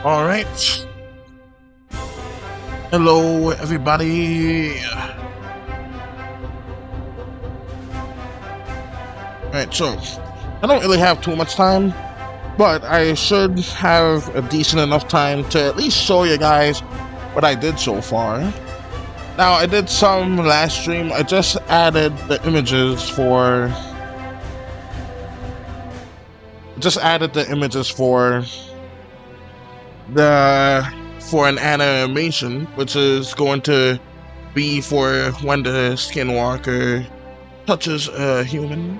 All right. Hello, everybody. All right, so I don't really have too much time, but I should have a decent enough time to at least show you guys what I did so far. Now, I did some last stream. I just added the images for an animation, which is going to be for when the Skinwalker touches a human.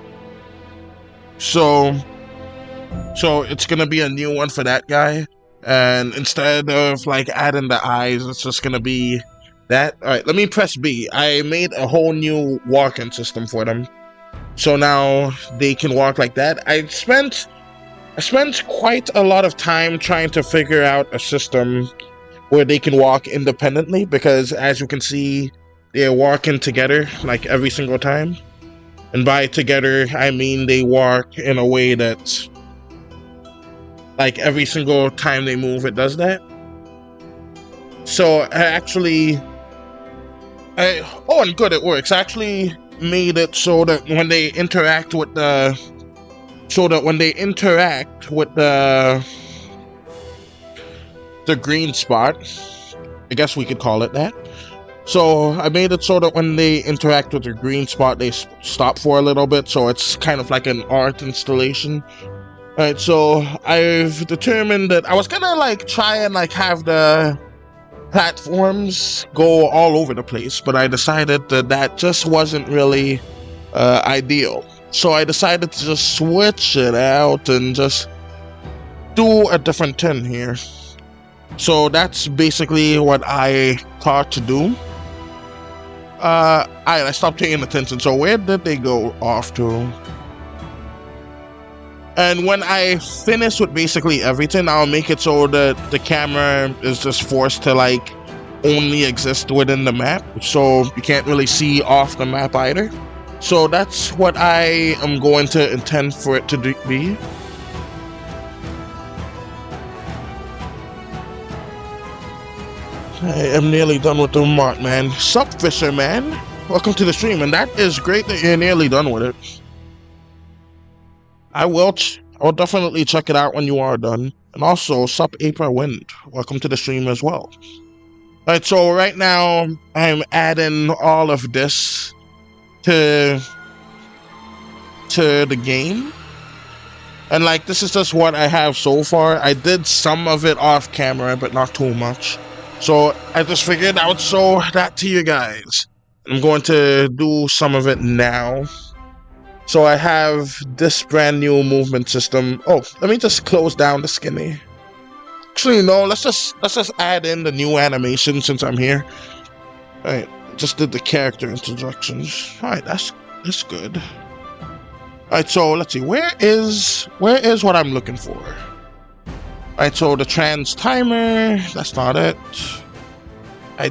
So it's gonna be a new one for that guy, and instead of like adding the eyes, it's just gonna be that. All right, let me press B. I made a whole new walking system for them, so now they can walk like that. I spent quite a lot of time trying to figure out a system where they can walk independently, because as you can see, they're walking together like every single time. And by together, I mean they walk in a way that's like every single time they move, it does that. So and good, it works. I actually made it so that when they interact with the green spot, I guess we could call it that. So I made it so that when they interact with the green spot, they stop for a little bit, so it's kind of like an art installation. Alright, so I've determined that I was gonna like try and like have the platforms go all over the place, but I decided that that just wasn't really ideal. So I decided to just switch it out and just do a different thing here. So that's basically what I thought to do. I stopped paying attention. So where did they go off to? And when I finish with basically everything, I'll make it so that the camera is just forced to like only exist within the map, so you can't really see off the map either. So that's what I am going to intend for it to be. I am nearly done with the mark, man. Sup, Fisher, man? Welcome to the stream, and that is great that you're nearly done with it. I will definitely check it out when you are done. And also, sup, April Wind. Welcome to the stream as well. Alright, so right now, I'm adding all of this to the game. And like, this is just what I have so far. I did some of it off camera, but not too much. So I just figured I would show that to you guys. I'm going to do some of it now. So I have this brand new movement system. Oh, let me just close down the skinny. Actually, no, let's just add in the new animation since I'm here. Alright, just did the character introductions. Alright, that's good. Alright, so let's see, where is what I'm looking for? Alright, so the trans timer, that's not it.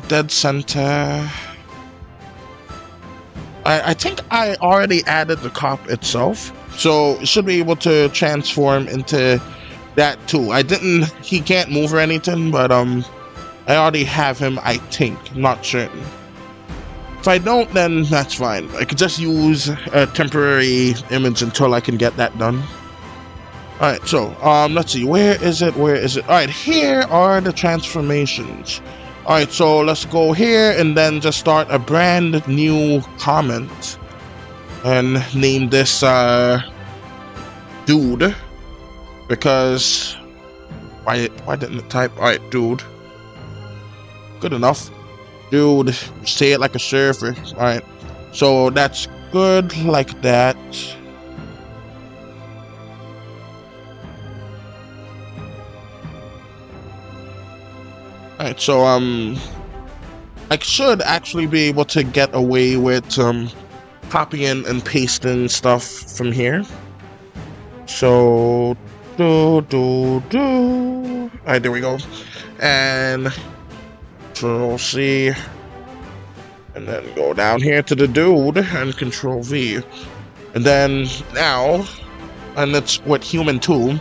Dead center. I think I already added the cop itself, so it should be able to transform into that too. He can't move or anything, but I already have him, I think, I'm not certain. If I don't, then that's fine. I could just use a temporary image until I can get that done. Alright, so, let's see, where is it? Alright, here are the transformations. Alright, so let's go here and then just start a brand new comment. And name this, dude. Because, why didn't it type? Alright, dude. Good enough. Dude, say it like a surfer. Alright, so that's good like that. Alright, so I should actually be able to get away with copying and pasting stuff from here. So alright, there we go. And Control C, and then go down here to the dude and Control V. And then now, and it's with Human 2,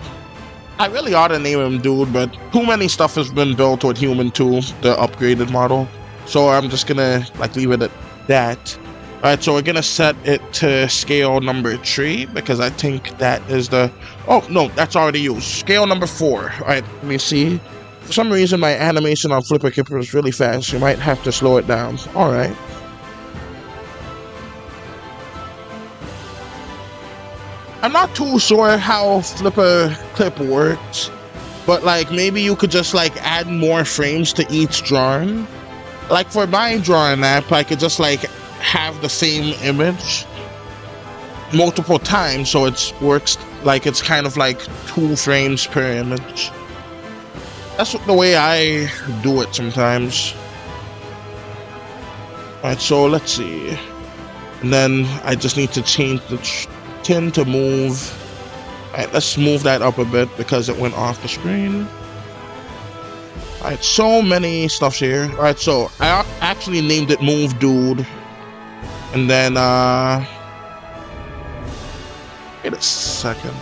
I really ought to name him Dude, but too many stuff has been built with Human 2, the upgraded model. So I'm just gonna like leave it at that. Alright, so we're gonna set it to scale number 3 because I think that is the... Oh, no, that's already used. Scale number 4. Alright, let me see. For some reason, my animation on Flipper Kipper is really fast. You might have to slow it down. Alright. I'm not too sure how Flipper Clip works, but like maybe you could just like add more frames to each drawing. Like for my drawing app, I could just like have the same image multiple times, so it works like it's kind of like 2 frames per image. That's the way I do it sometimes. Alright, so let's see. And then I just need to change the tin to move. Alright, let's move that up a bit because it went off the screen. Alright, so many stuffs here. Alright, so I actually named it Move Dude. And then, wait a second.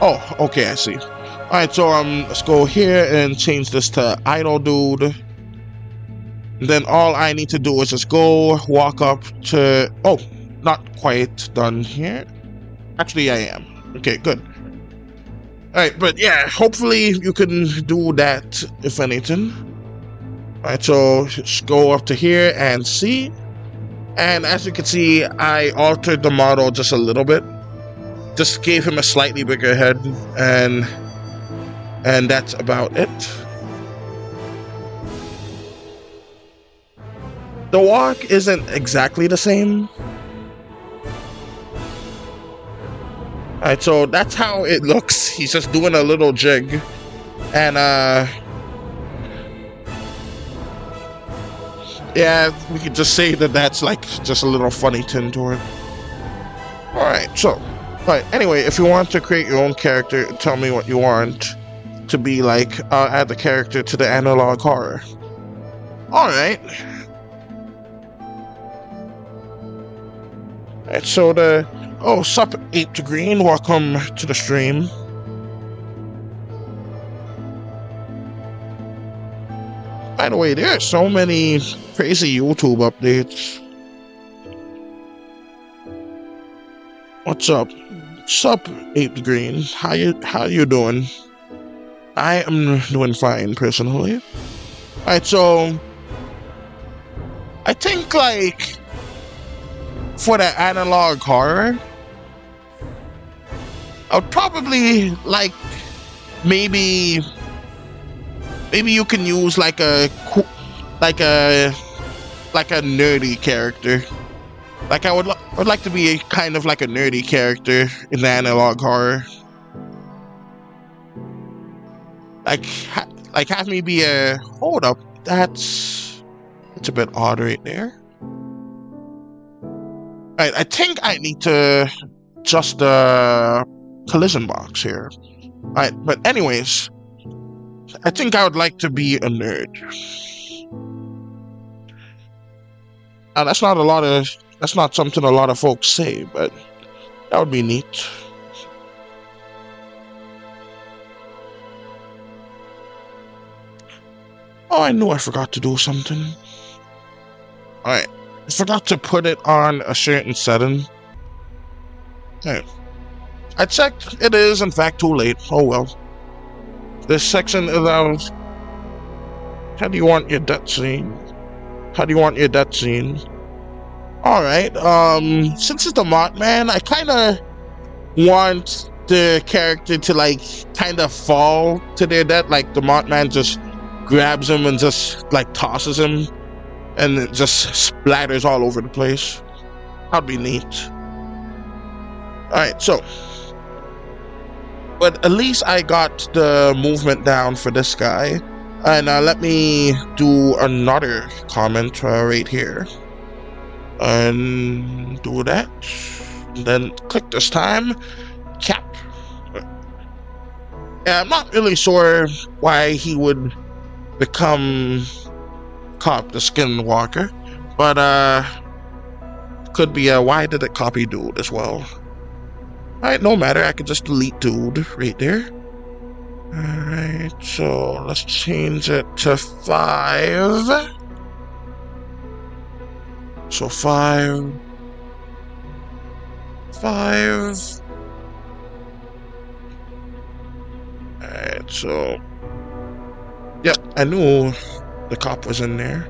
Oh, okay, I see. Alright, so let's go here and change this to Idle Dude. And then all I need to do is just go walk up to... Oh, not quite done here. Actually, I am. Okay, good. Alright, but yeah, hopefully you can do that, if anything. Alright, so just go up to here and see. And as you can see, I altered the model just a little bit. Just gave him a slightly bigger head, and that's about it. The walk isn't exactly the same. Alright, so that's how it looks. He's just doing a little jig. And yeah, we could just say that that's like just a little funny tint to it. Alright, so anyway, if you want to create your own character, tell me what you want to be like. I'll add the character to the analog horror. Alright. Alright, so the... Oh, sup, Ape to Green. Welcome to the stream. By the way, there are so many crazy YouTube updates. What's up? Sup, Ape Green. How you doing? I am doing fine, personally. Alright, so I think like for the analog horror, I would probably like maybe you can use like a nerdy character. Like I would like to be kind of like a nerdy character in the analog horror. Like have me be a... Hold up, that's a bit odd right there. Alright, I think I need to adjust the collision box here. Alright, but anyways, I think I would like to be a nerd. Now that's not something a lot of folks say, but that would be neat. Oh, I knew I forgot to do something. Alright, I forgot to put it on a certain setting. Alright. I checked, it is in fact too late. Oh well. This section allows... How do you want your death scene? How do you want your death scene? Alright, since it's the Mothman, I kinda want the character to like kinda fall to their death. Like the Mothman just grabs him and just like tosses him and it just splatters all over the place. That'd be neat. Alright, so but at least I got the movement down for this guy. And let me do another comment right here. And do that. And then click this time. Cap. Yeah, I'm not really sure why he would become Cop the Skinwalker. But could be a why did it copy dude as well. Alright, no matter. I could just delete dude right there. Alright, so let's change it to 5. So 5. 5. Alright, so... Yep, I knew the cop was in there.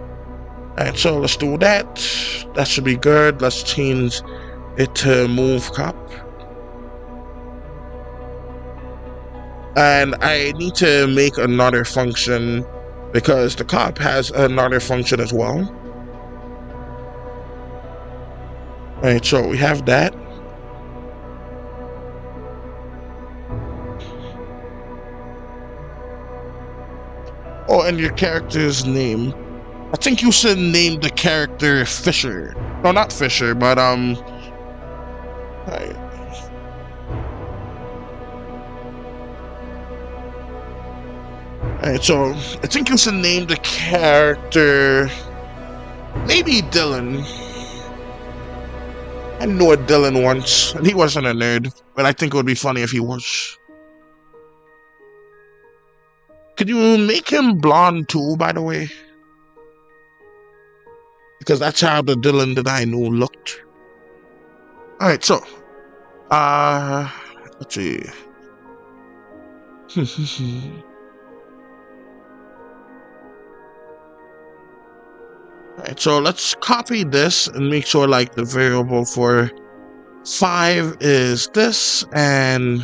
Alright, so let's do that. That should be good. Let's change it to move cop. And I need to make another function because the cop has another function as well. Alright, so we have that. Oh, and your character's name. I think you should name the character Fisher. No, not Fisher, but alright. Alright, so I think you should name the character maybe Dylan. I knew a Dylan once, and he wasn't a nerd, but I think it would be funny if he was. Could you make him blonde too, by the way? Because that's how the Dylan that I knew looked. Alright, so let's see. Alright, so let's copy this and make sure like the variable for 5 is this, and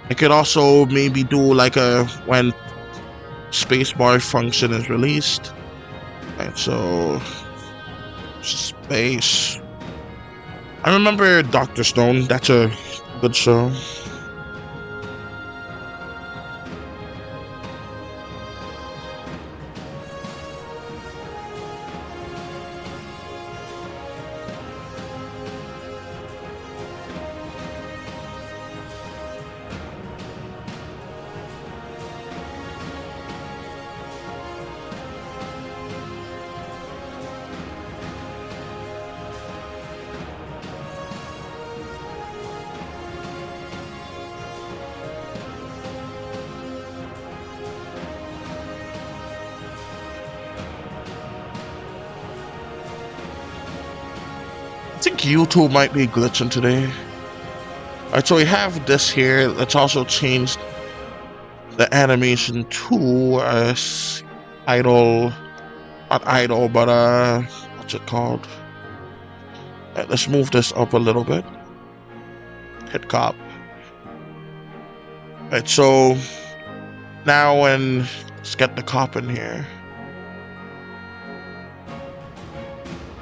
I could also maybe do like a when spacebar function is released. Alright, so space. I remember Dr. Stone, that's a good show. I think YouTube might be glitching today. Alright, so we have this here. Let's also change the animation to idle, not idle, but what's it called? Alright, let's move this up a little bit. Hit cop. Alright, so now let's get the cop in here.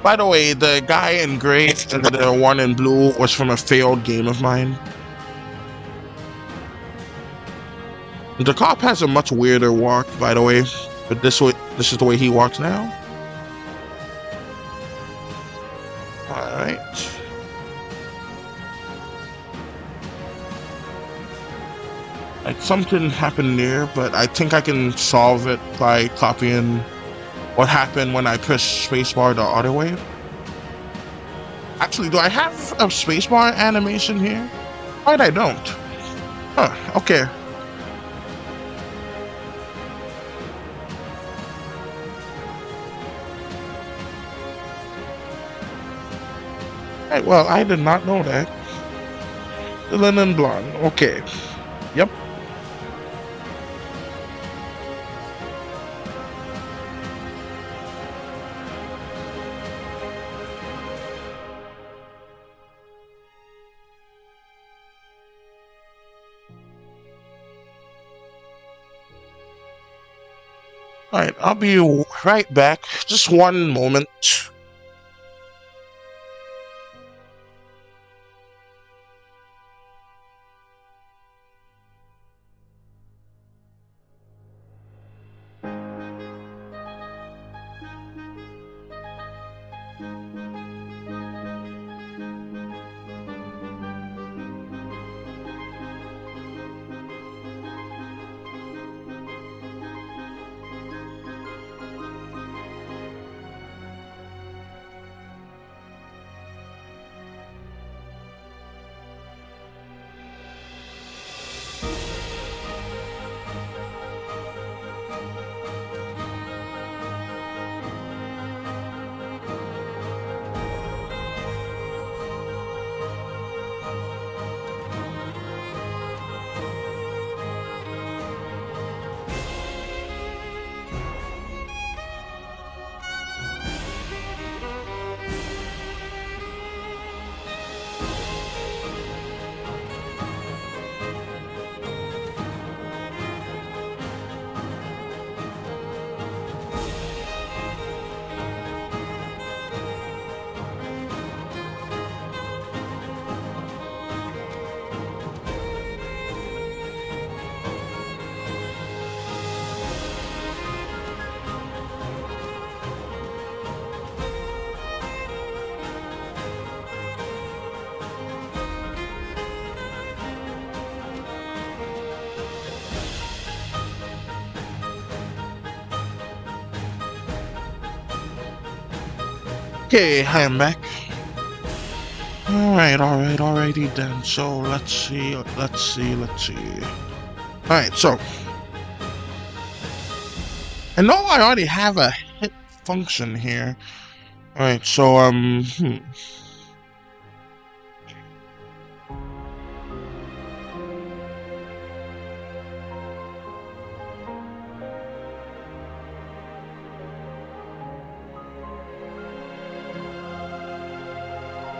By the way, the guy in gray and the one in blue was from a failed game of mine. The cop has a much weirder walk, by the way, but this is the way he walks now. Alright. Like something happened there, but I think I can solve it by copying what happened when I pushed spacebar the other way. Actually, do I have a spacebar animation here? Right, I don't. Huh, okay. Right, well, I did not know that. Dylan and blonde, okay. Yep. Alright, I'll be right back. Just one moment. Okay, I am back. Alrighty then. So let's see. Alright, so I know I already have a hit function here. Alright, so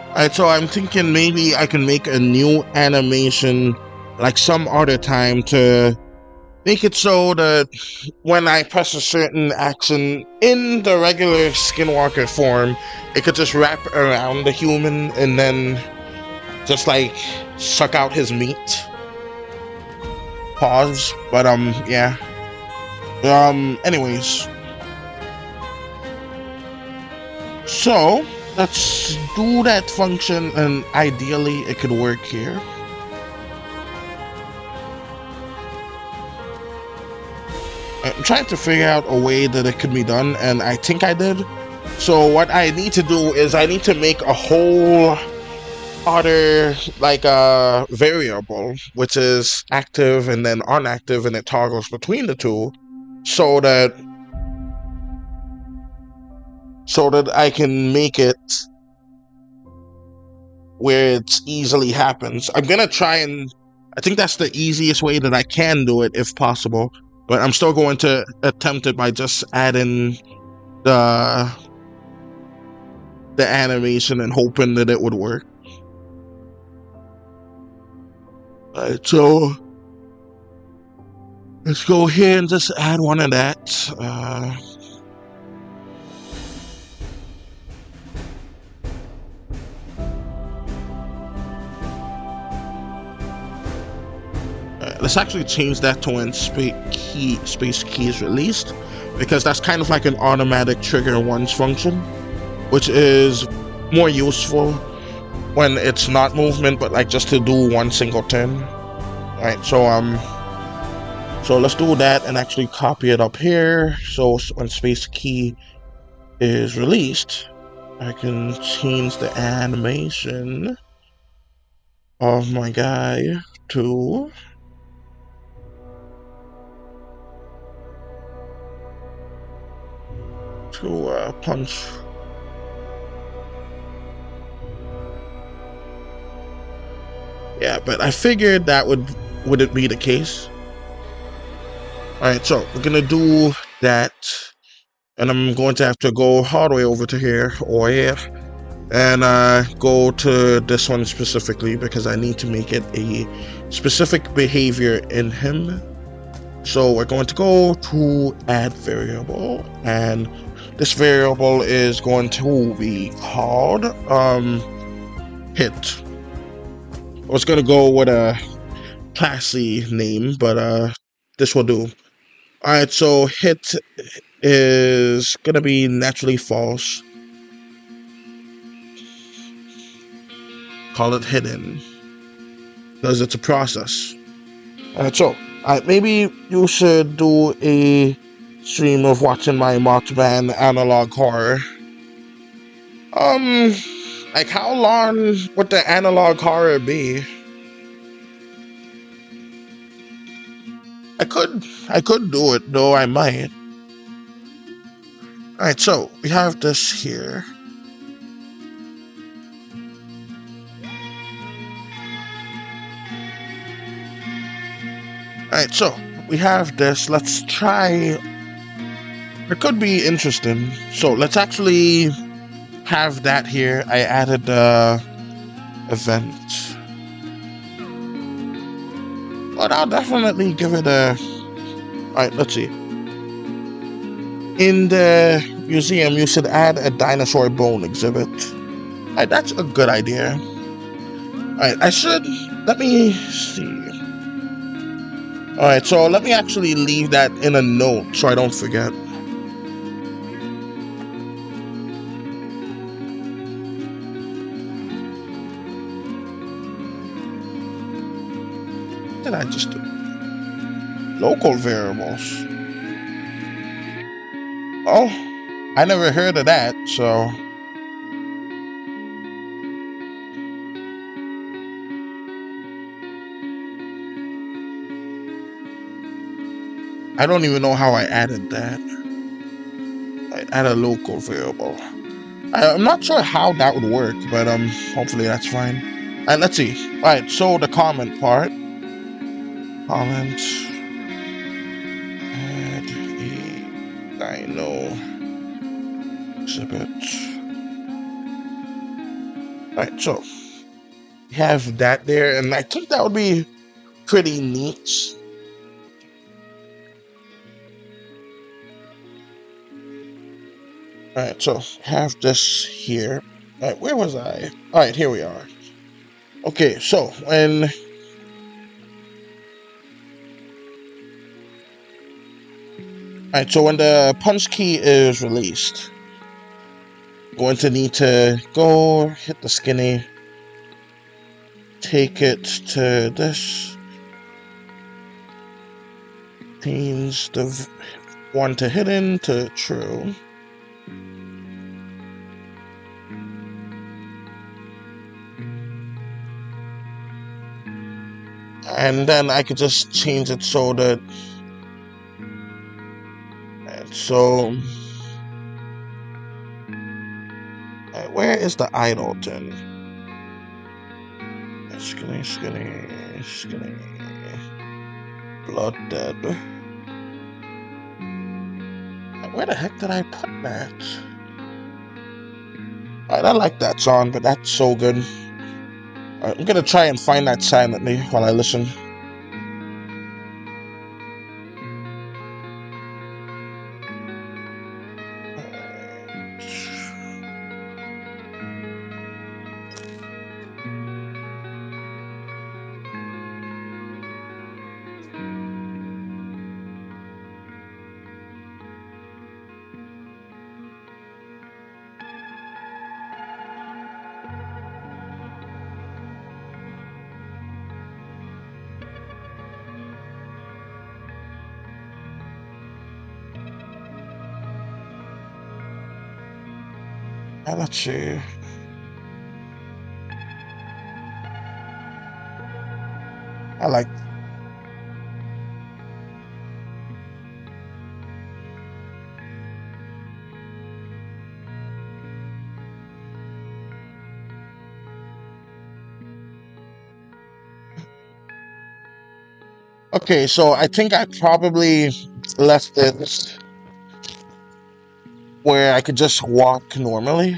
Alright, so I'm thinking maybe I can make a new animation like some other time to make it so that when I press a certain action in the regular Skinwalker form, it could just wrap around the human and then just like suck out his meat. Pause. But yeah. Anyways. So let's do that function, and ideally it could work here. I'm trying to figure out a way that it could be done, and I think I did. So what I need to do is I need to make a whole other like a variable which is active and then inactive, and it toggles between the two, so that I can make it where it easily happens. I'm gonna try, and I think that's the easiest way that I can do it if possible, but I'm still going to attempt it by just adding the animation and hoping that it would work. Alright, so let's go here and just add one of that. Let's actually change that to when space key is released, because that's kind of like an automatic trigger once function, which is more useful when it's not movement, but like just to do one single turn. Alright, so let's do that and actually copy it up here. So when space key is released, I can change the animation of my guy to punch. Yeah, but I figured that wouldn't be the case. Alright, so we're gonna do that, and I'm going to have to go all the way over to here, or here, and go to this one specifically, because I need to make it a specific behavior in him. So we're going to go to add variable, and this variable is going to be called hit. I was gonna go with a classy name, but this will do. Alright, so hit is gonna be naturally false. Call it hidden, because it's a process. Alright, so maybe you should do a stream of watching my Mothman analog horror. Like how long would the analog horror be? I could do it, though I might. Alright, so we have this here. Alright, so we have this. Let's try. It could be interesting. So let's actually have that here. I added the event, but I'll definitely give it a. Alright, let's see. In the museum, you should add a dinosaur bone exhibit. Alright, that's a good idea. Alright, let me see. Alright, so let me actually leave that in a note so I don't forget. What did I just do? Local variables. Oh, I never heard of that, so I don't even know how I added that. I add a local variable. I'm not sure how that would work, but hopefully that's fine. And let's see. All right, so the comment part. Comment. Add a dino exhibit. All right, so we have that there, and I think that would be pretty neat. All right, so have this here. All right, where was I? All right, here we are. Okay, so when the punch key is released, you're going to need to go hit the skinny, take it to this, change the 1 to hidden to true. And then I could just change it so that, so, where is the idle then? Skinny, blood dead. Where the heck did I put that? Alright, I like that song, but that's so good. Alright, I'm gonna try and find that silently while I listen. Let's see. I like. Okay, so I think I probably left it where I could just walk normally.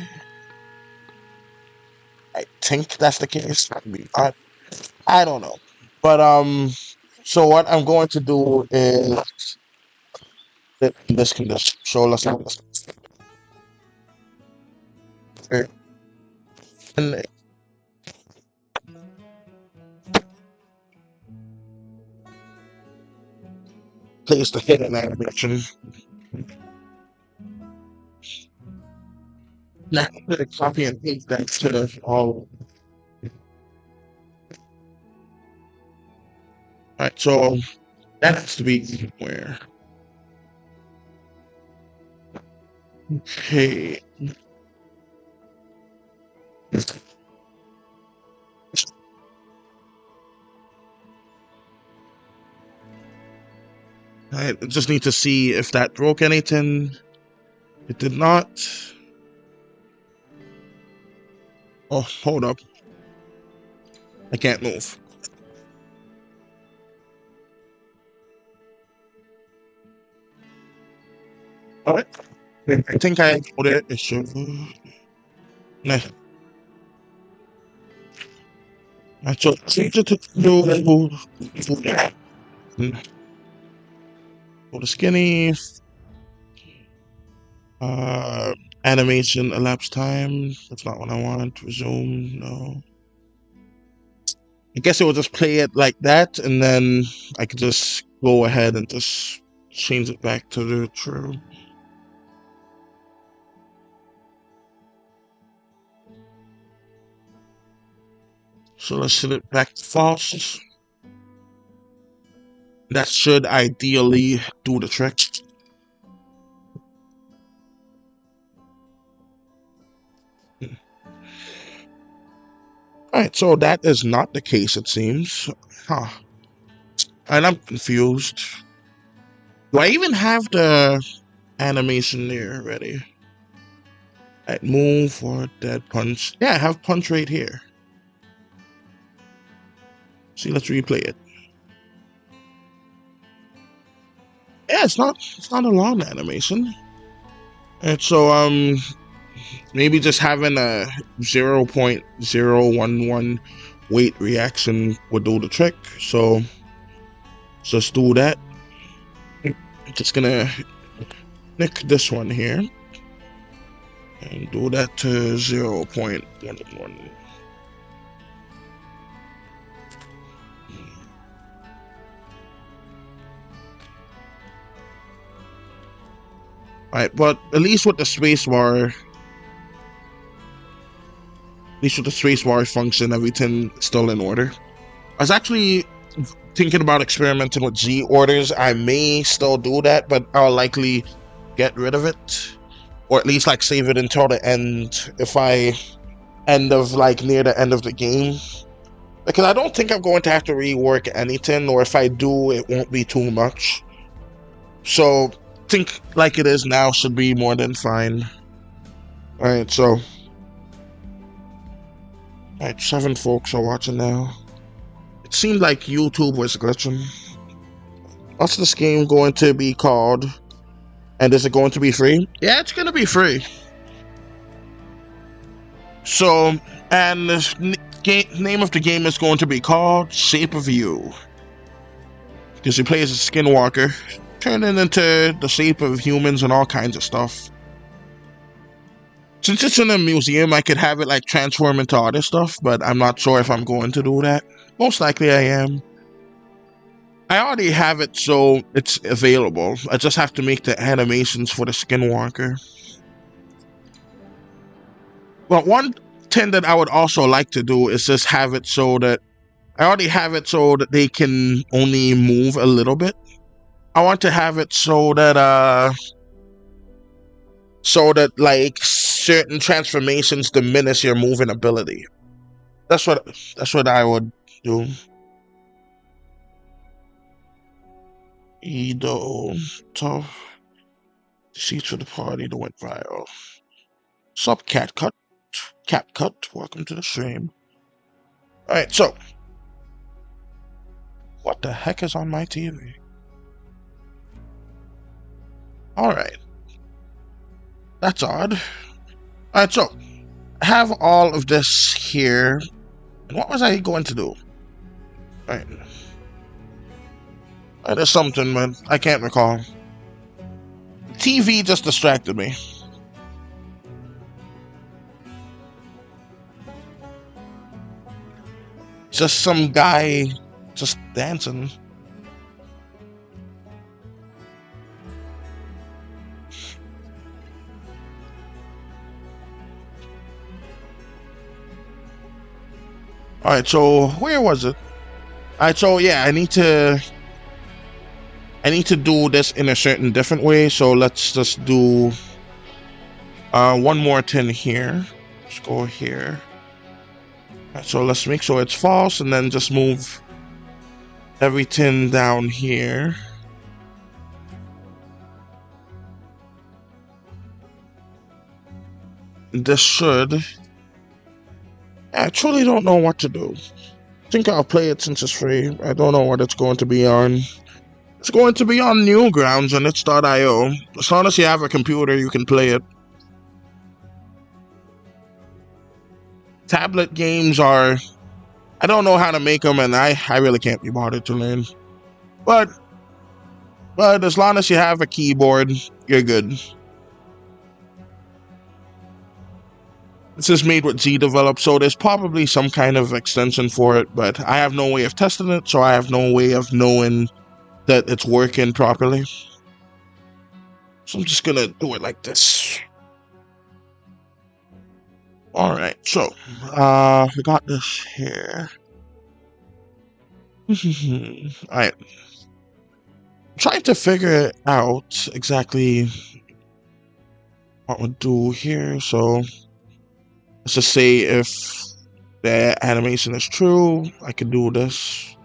I think that's the case. I don't know. But so what I'm going to do is this condition. So let's do this. And place the hidden animation. Now I'm gonna copy and paste that to all. Alright, so that has to be where. Okay. I just need to see if that broke anything. It did not. Oh, hold up. I can't move. Alright. I think I put it. It should. Nah. So change it to go to skinny. Animation elapsed time. That's not what I want. Resume. No. I guess it will just play it like that, and then I could just go ahead and just change it back to the true. So let's set it back to false. That should ideally do the trick. Alright, so that is not the case, it seems. Huh. And I'm confused. Do I even have the animation there already? Right, move for dead punch. Yeah, I have punch right here. See, let's replay it. Yeah, it's not a long animation. And so maybe just having a 0.011 weight reaction would do the trick. So just do that. I'm just gonna nick this one here and do that to 0.11. Alright, but at least with the spacebar, function, everything is still in order. I was actually thinking about experimenting with Z orders. I may still do that, but I'll likely get rid of it, or at least like save it until the end, if I end of like near the end of the game, because I don't think I'm going to have to rework anything, or if I do, it won't be too much. So think like it is now should be more than fine. Alright, so 7 folks are watching now. It seemed like YouTube was glitching. What's this game going to be called? And is it going to be free? Yeah, it's going to be free. So, and the name of the game is going to be called Shape of You. Because you play as a Skinwalker, turning into the shape of humans and all kinds of stuff. Since it's in a museum, I could have it like transform into other stuff, but I'm not sure if I'm going to do that. Most likely I am. I already have it, so it's available. I just have to make the animations for the Skinwalker. But one thing that I would also like to do is just have it so that I already have it so that they can only move a little bit. I want to have it so that like certain transformations diminish your moving ability. That's what I would do. Edo tough. Seats for the party that went viral. Sup, Cat Cut, welcome to the stream. Alright, so what the heck is on my TV? Alright. That's odd. Alright, so I have all of this here. And what was I going to do? Alright. There's something, but I can't recall. TV just distracted me. Just some guy just dancing. Alright, so where was it? Alright, so yeah, I need to do this in a certain different way, so let's just do one more thing here. Let's go here. Right, so let's make sure it's false and then just move everything down here. This should... I truly don't know what to do. I think I'll play it since it's free. I don't know what it's going to be on. It's going to be on Newgrounds and it's.io. As long as you have a computer, you can play it. Tablet games are... I don't know how to make them, and I really can't be bothered to learn. But as long as you have a keyboard, you're good. This is made with Z developed, so there's probably some kind of extension for it, but I have no way of testing it, so I have no way of knowing that it's working properly. So I'm just gonna do it like this. Alright, so we got this here. Alright. I'm trying to figure out exactly what we'll do here, so let's just say if the animation is true, I can do this.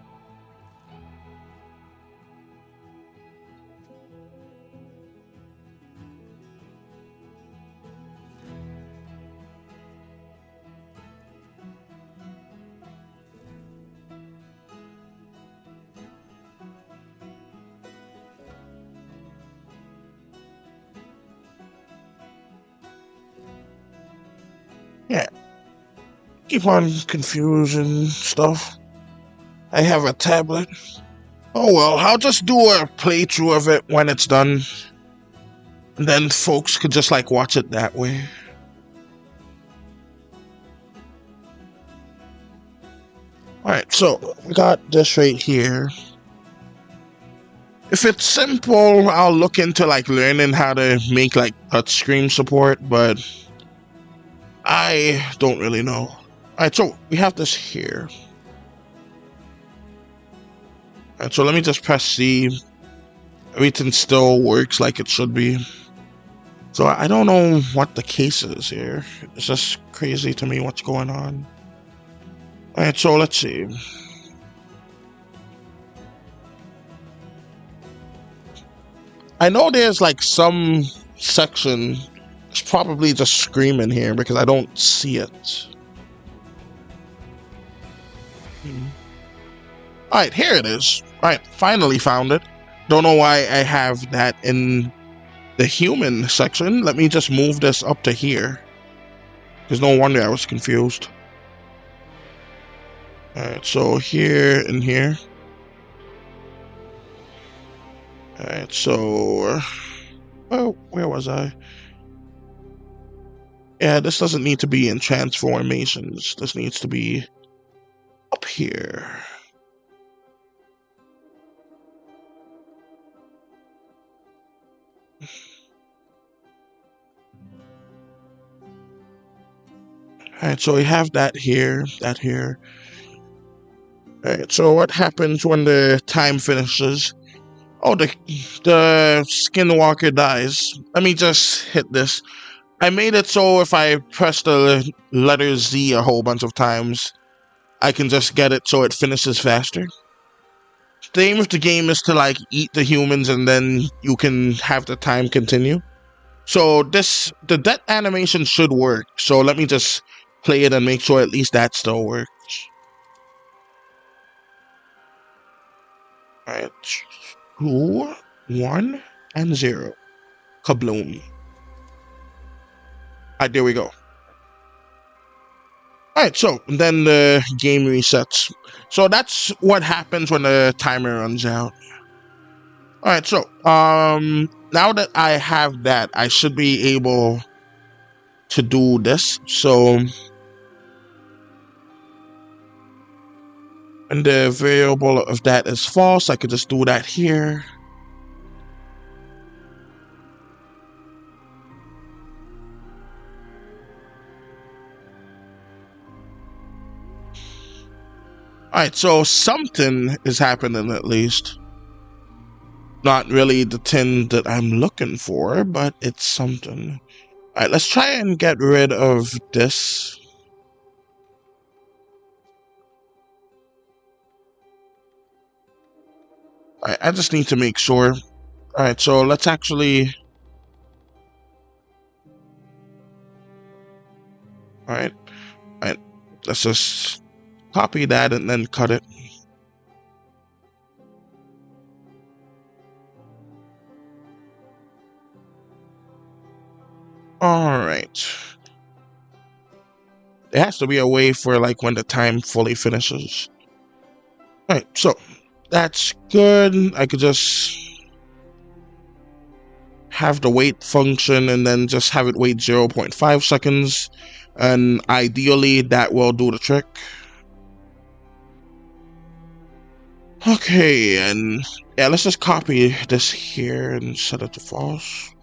keep on confusing stuff. I have a tablet. Oh well, I'll just do a playthrough of it when it's done. And then folks could just like watch it that way. Alright, so we got this right here. If it's simple, I'll look into like learning how to make like touchscreen support, but I don't really know. Alright, so we have this here. Alright, so let me just press C. Everything still works like it should be. So I don't know what the case is here. It's just crazy to me what's going on. Alright, so let's see. I know there's like some section. It's probably just screaming here because I don't see it. Alright, here it is. Alright, finally found it. Don't know why I have that in the human section. Let me just move this up to here. There's no wonder I was confused. Alright, so here and here. Alright, so... oh, where was I? Yeah, this doesn't need to be in transformations. This needs to be up here. Alright, so we have that here, that here. Alright, so what happens when the time finishes? Oh, the Skinwalker dies. Let me just hit this. I made it so if I press the letter Z a whole bunch of times, I can just get it so it finishes faster. The aim of the game is to like eat the humans and then you can have the time continue. So the death animation should work. So let me just play it and make sure at least that still works. Alright. 2, 1, and 0. Kabloom. Alright, there we go. Alright, so then the game resets. So that's what happens when the timer runs out. Alright, so now that I have that, I should be able to do this. So and the variable of that is false, I could just do that here. Alright, so something is happening at least. Not really the thing that I'm looking for, but it's something. Alright, let's try and get rid of this. I just need to make sure. Alright, so let's actually... Alright, let's just copy that and then cut it. Alright. There has to be a way for like when the time fully finishes. Alright, so that's good. I could just have the wait function and then just have it wait 0.5 seconds. And ideally that will do the trick. Okay, and yeah, let's just copy this here and set it to false.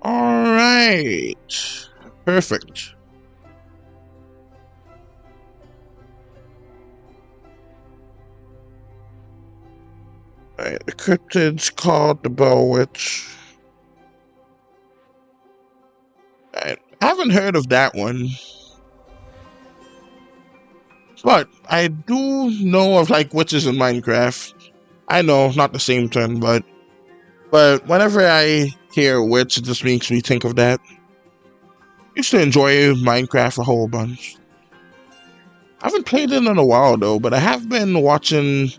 Alright, perfect. Alright, the cryptid's called the Bell Witch. Alright, I haven't heard of that one. But I do know of like witches in Minecraft. I know, not the same thing, but whenever I hear witch, it just makes me think of that. I used to enjoy Minecraft a whole bunch. I haven't played it in a while though, but I have been watching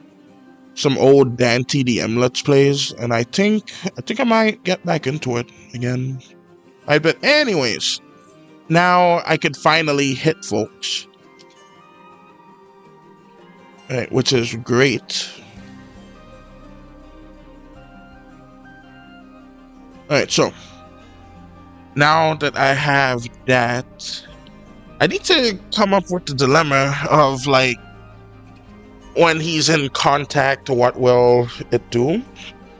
some old Dan TDM Let's Plays, and I think I might get back into it again. But anyways, now I could finally hit folks. Right, which is great. Alright, so now that I have that, I need to come up with the dilemma of like when he's in contact, what will it do?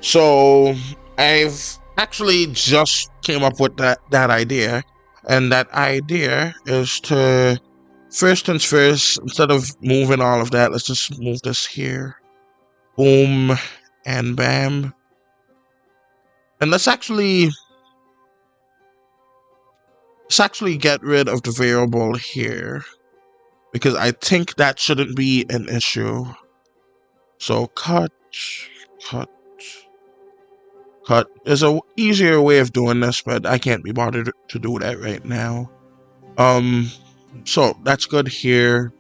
So I've actually just came up with that idea, and that idea is to first things first, instead of moving all of that, let's just move this here. Boom and bam. And let's actually get rid of the variable here, because I think that shouldn't be an issue. So cut. There's a easier way of doing this, but I can't be bothered to do that right now. So that's good here.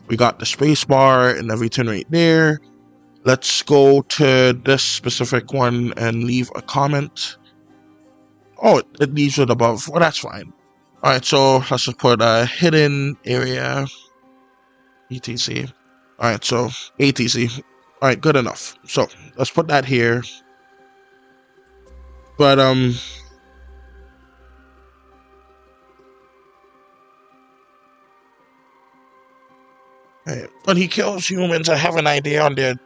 We got the space bar and everything right there. Let's go to this specific one and leave a comment. Oh, it leaves it above. Well, that's fine. Alright, so let's just put a hidden area. ETC. Alright, so ATC. Alright, good enough. So let's put that here. But when he kills humans, I have an idea on their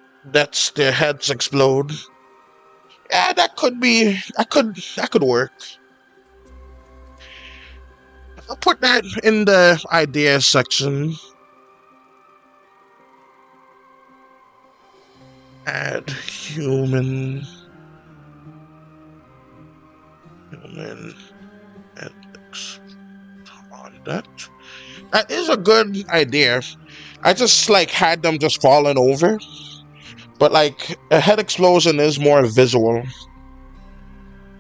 heads explode. Yeah, that could be. That could work. I'll put that in the ideas section. Add human ethics on that. That is a good idea. I just like had them just falling over, but like a head explosion is more visual,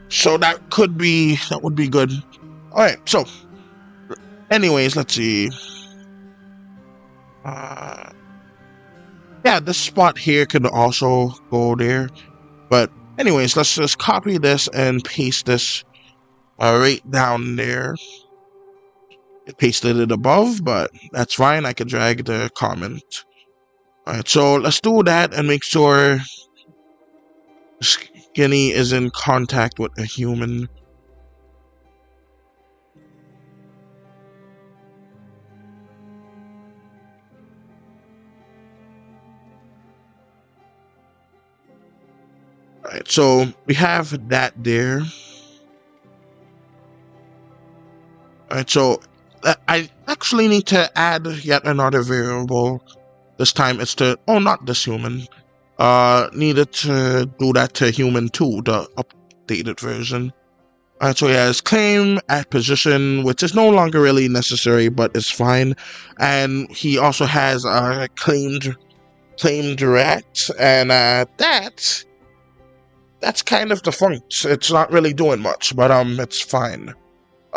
so that would be good. All right, so anyways, let's see. Yeah, this spot here could also go there, but anyways, let's just copy this and paste this right down there. It pasted it above, but that's fine. I can drag the comment. Alright, so let's do that and make sure Skinny is in contact with a human. Alright, so we have that there. Alright, so I actually need to add yet another variable. This time it's to, oh, not this human. Needed to do that to human 2, the updated version. Alright, so he has claim at position, which is no longer really necessary, but it's fine. And he also has claimed direct, and that's kind of defunct. It's not really doing much, but it's fine.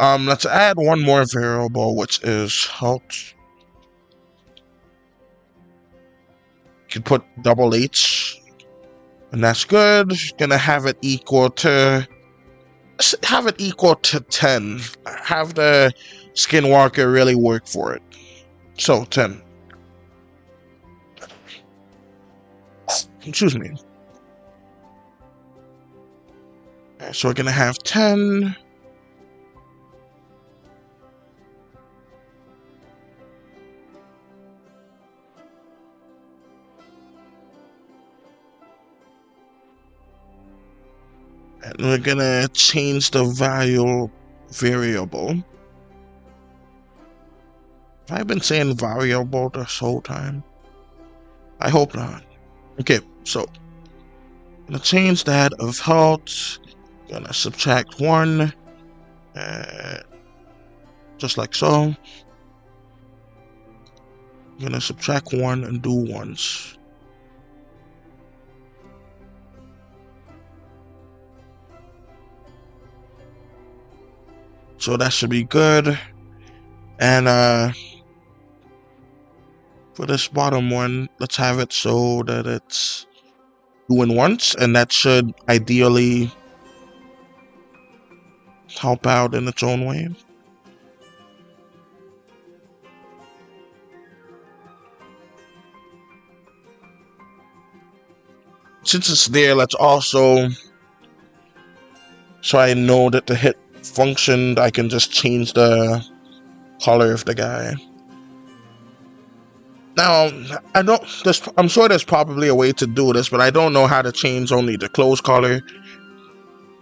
Let's add one more variable, which is health. You can put double H, and that's good. Gonna have it equal to 10. Have the Skinwalker really work for it. So 10. Excuse me. So we're gonna have 10. And we're gonna change the variable. Have I been saying variable this whole time? I hope not. Okay, so gonna change that of health. Gonna subtract 1, just like so. Gonna subtract 1 and do ones. So that should be good. And for this bottom one, let's have it so that it's doing once, and that should ideally help out in its own way. Since it's there, let's also, so I know that the hit functioned, I can just change the color of the guy. Now, I'm sure there's probably a way to do this, but I don't know how to change only the clothes color.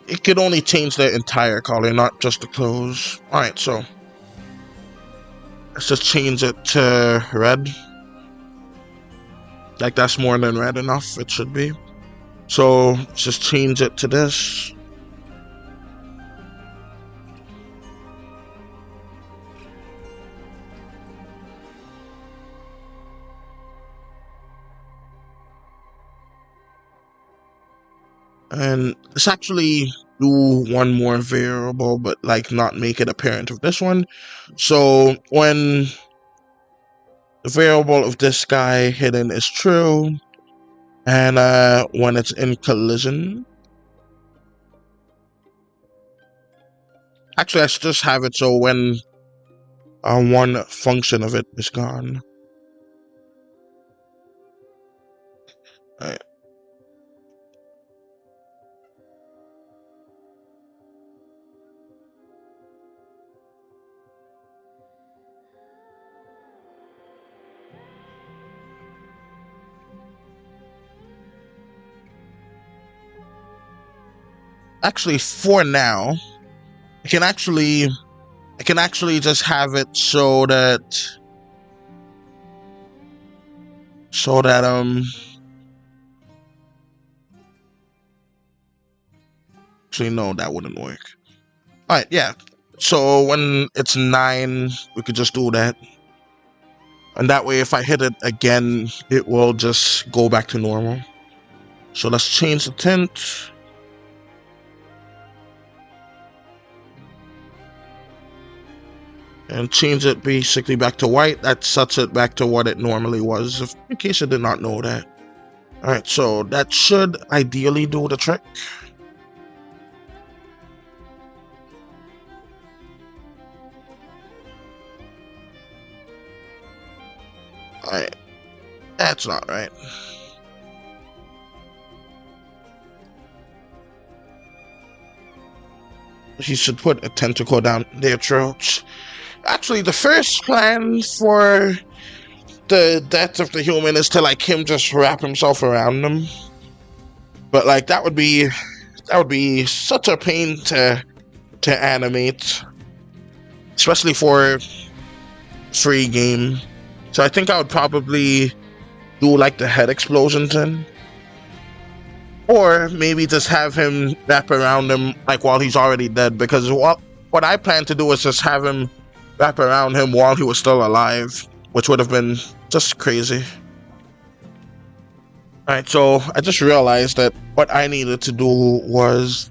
It could only change the entire color, not just the clothes. Alright, so let's just change it to red. Like, that's more than red enough, it should be. So let's just change it to this. And let's actually do one more variable, but like not make it a parent of this one. So when the variable of this guy hidden is true, and when it's in collision, actually I should just have it so when one function of it is gone. All right. Actually, for now, I can actually just have it so that actually no, that wouldn't work. All right, yeah. So when it's 9, we could just do that, and that way, if I hit it again, it will just go back to normal. So let's change the tint. And change it basically back to white. That sets it back to what it normally was, in case you did not know that. Alright, so that should ideally do the trick. Alright, that's not right. He should put a tentacle down their throats. Actually, the first plan for the death of the human is to like him just wrap himself around them. But like that would be such a pain to animate, especially for free game. So I think I would probably do like the head explosion thing, or maybe just have him wrap around him like while he's already dead. Because what I plan to do is just have him wrap around him while he was still alive, which would have been just crazy. Alright, so I just realized that what I needed to do was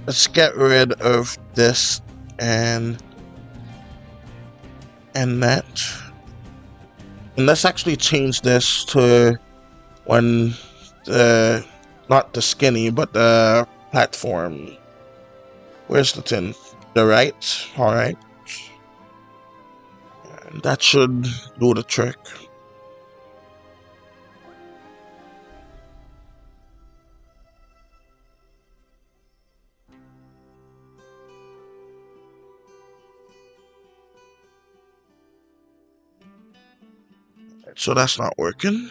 let's get rid of this and that, and let's actually change this to when not the skinny, but the platform. Where's the tin? The right? Alright. That should do the trick. So that's not working.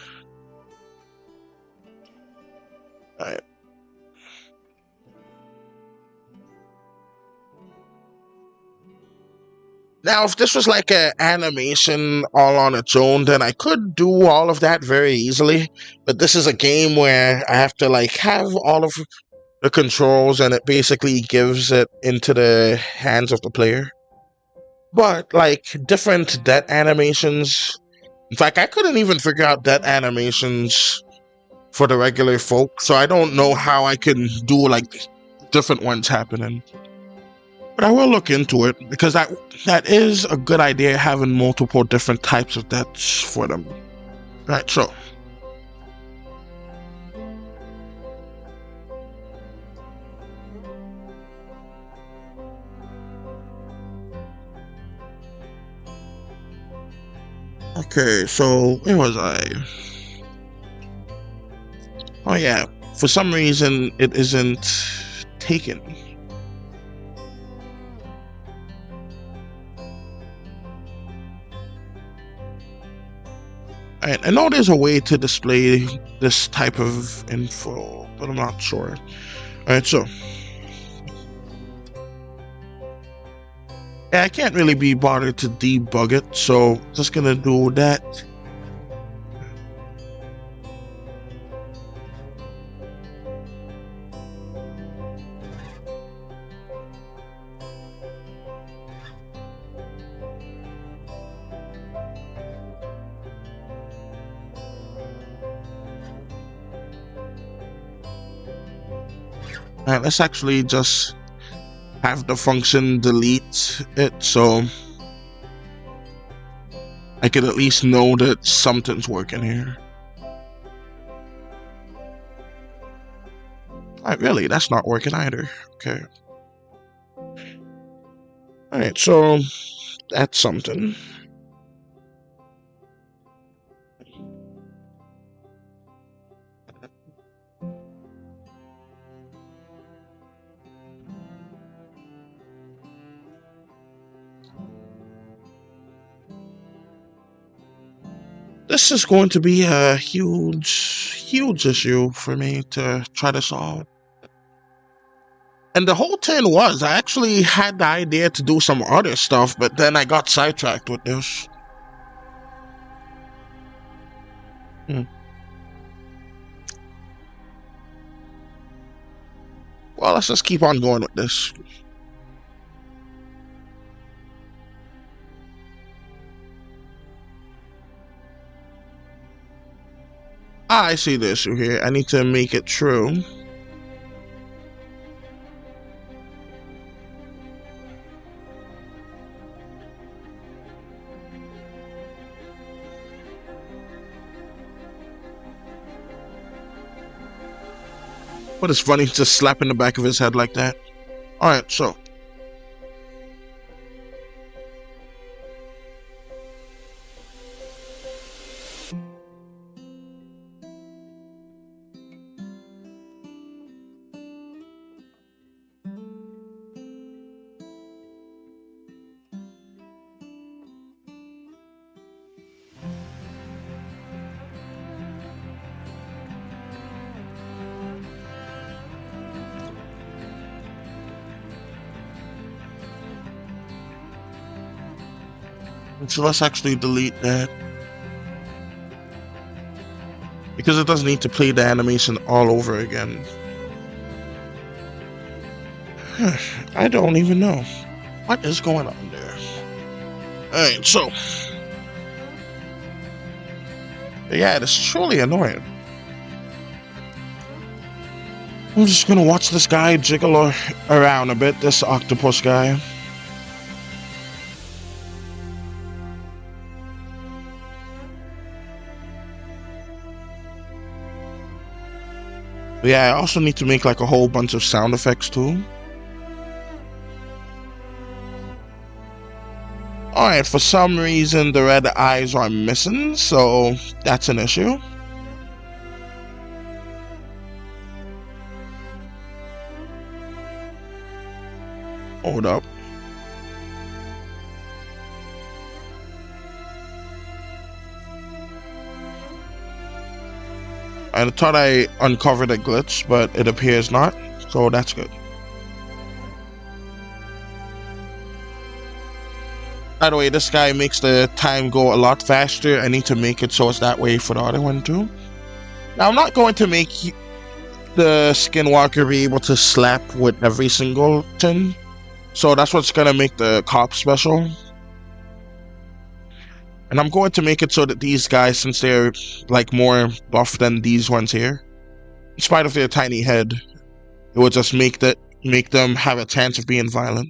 Alright. Now, if this was like an animation all on its own, then I could do all of that very easily. But this is a game where I have to like have all of the controls, and it basically gives it into the hands of the player. But like different death animations, in fact, I couldn't even figure out death animations for the regular folk, so I don't know how I can do like different ones happening. But I will look into it, because that is a good idea, having multiple different types of deaths for them. Right, so. Okay, so where was I? Oh yeah, for some reason it isn't taken. Alright, I know there's a way to display this type of info, but I'm not sure. Alright, so. Yeah, I can't really be bothered to debug it, so just gonna do that. Alright, let's actually just have the function delete it, so I could at least know that something's working here. Alright, really, that's not working either. Okay. Alright, so that's something. This is going to be a huge issue for me to try to solve. And the whole thing was, I actually had the idea to do some other stuff, but then I got sidetracked with this. Well, let's just keep on going with this. I see the issue here. I need to make it true. But it's funny just slapping the back of his head like that. Alright, so. So let's actually delete that, because it doesn't need to play the animation all over again. I don't even know what is going on there. Alright, so yeah, it's truly annoying. I'm just gonna watch this guy jiggle around a bit, this octopus guy. But yeah, I also need to make like a whole bunch of sound effects too. Alright, for some reason the red eyes are missing, so that's an issue. Hold up. I thought I uncovered a glitch, but it appears not, so that's good. By the way, this guy makes the time go a lot faster. I need to make it so it's that way for the other one too. Now, I'm not going to make the Skinwalker be able to slap with every single thing, so that's what's going to make the cop special. And I'm going to make it so that these guys, since they're like more buff than these ones here, in spite of their tiny head, it will just make them have a chance of being violent.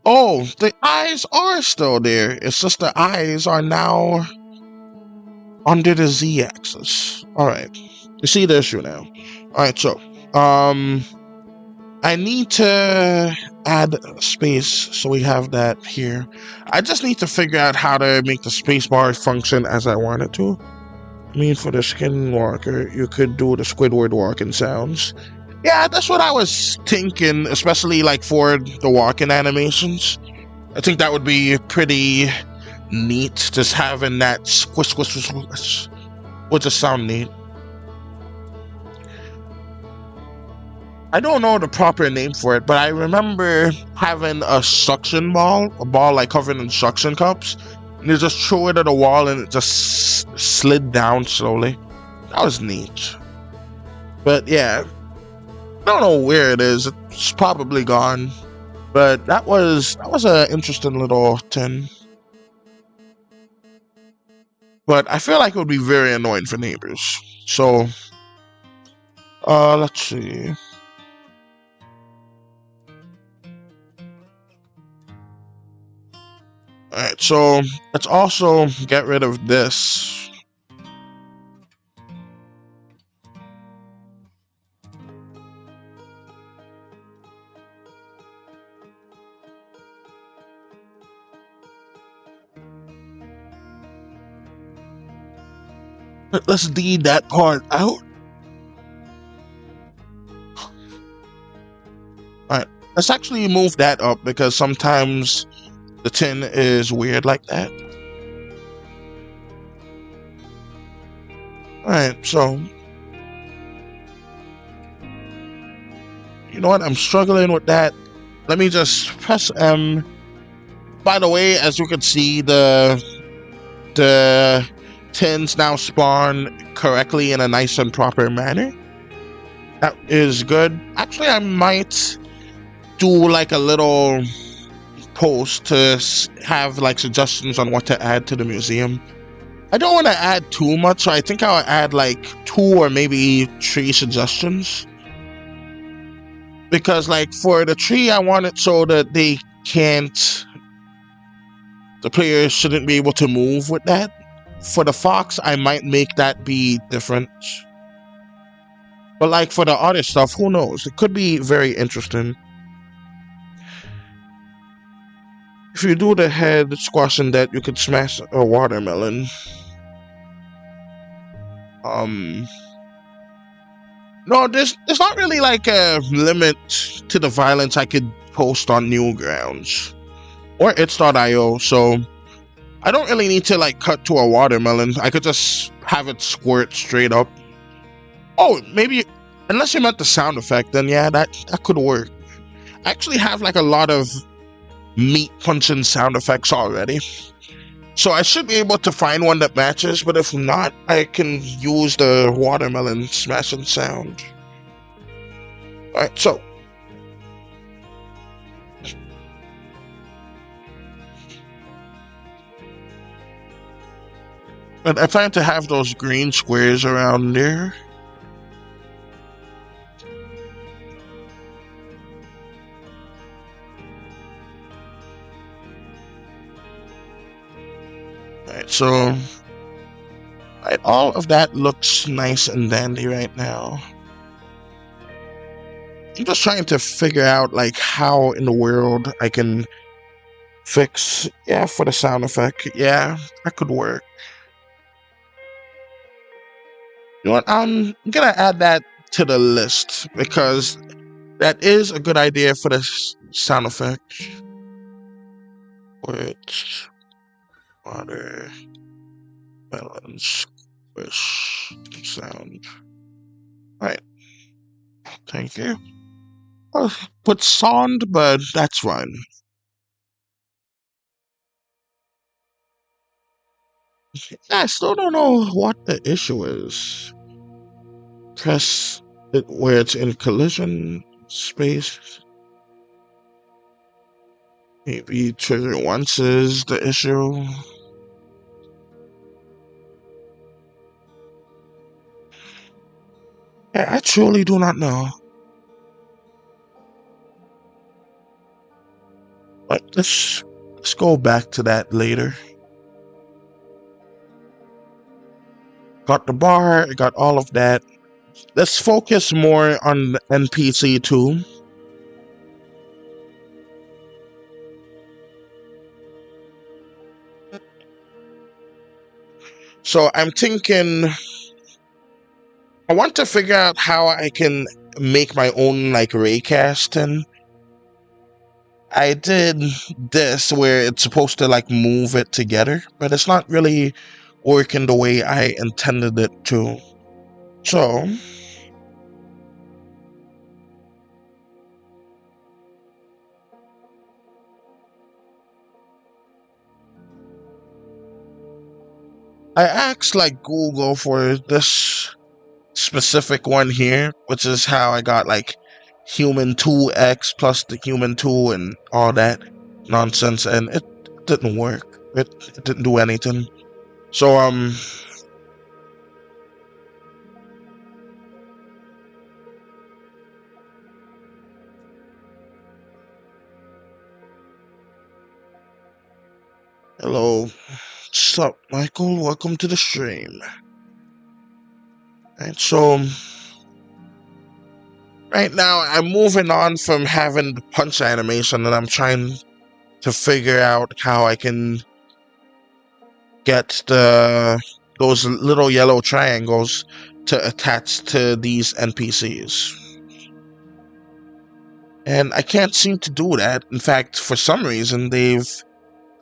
Oh, the eyes are still there. It's just the eyes are now under the z-axis. All right, you see the issue now. All right, so I need to add space, so we have that here. I just need to figure out how to make the spacebar function as I want it to. I mean, for the Skinwalker, you could do the Squidward walking sounds. Yeah, that's what I was thinking, especially like for the walking animations. I think that would be pretty neat, just having that squish, squish, squish, squish would just sound neat. I don't know the proper name for it, but I remember having a suction ball, a ball like covered in suction cups, and you just throw it at a wall and it just slid down slowly. That was neat. But yeah, I don't know where it is. It's probably gone. But that was an interesting little thing. But I feel like it would be very annoying for neighbors. So, let's see. Alright, so let's also get rid of this. Let's delete that part out. Alright, let's actually move that up because sometimes the tin is weird like that. Alright, so you know what? I'm struggling with that. Let me just press M. By the way, as you can see, the tins now spawn correctly in a nice and proper manner. That is good. Actually, I might do like a little post to have like suggestions on what to add to the museum. I don't want to add too much, so I think I'll add like 2 or maybe 3 suggestions. Because like for the tree, I want it so that the players shouldn't be able to move with that. For the fox, I might make that be different. But like for the other stuff, who knows? It could be very interesting. If you do the head squashing that, you could smash a watermelon. No, there's not really like a limit to the violence I could post on Newgrounds or It's.io, so I don't really need to like cut to a watermelon. I could just have it squirt straight up. Oh, maybe, unless you meant the sound effect, then yeah, that could work. I actually have like a lot of meat punching sound effects already, so I should be able to find one that matches, but if not, I can use the watermelon smashing sound. Alright, so but I plan to have those green squares around there. Alright, so all of that looks nice and dandy right now. I'm just trying to figure out like how in the world I can fix, yeah, for the sound effect. Yeah, that could work. You know what? I'm gonna add that to the list because that is a good idea for the sound effect. Which water melon squish sound. Right. Thank you. I'll put sound, but that's fine. I still don't know what the issue is. Press it where it's in collision space. Maybe trigger once is the issue. Yeah, I truly do not know. But let's go back to that later. Got the bar, got all of that. Let's focus more on the NPC 2. So I'm thinking, I want to figure out how I can make my own like raycast, and I did this where it's supposed to like move it together, but it's not really working the way I intended it to. So I asked like Google for this specific one here, which is how I got like human 2x plus the human 2 and all that nonsense, and it didn't work. It didn't do anything. So hello. What's up, Michael? Welcome to the stream. Right, so right now I'm moving on from having the punch animation, and I'm trying to figure out how I can get those little yellow triangles to attach to these NPCs. And I can't seem to do that. In fact, for some reason, they've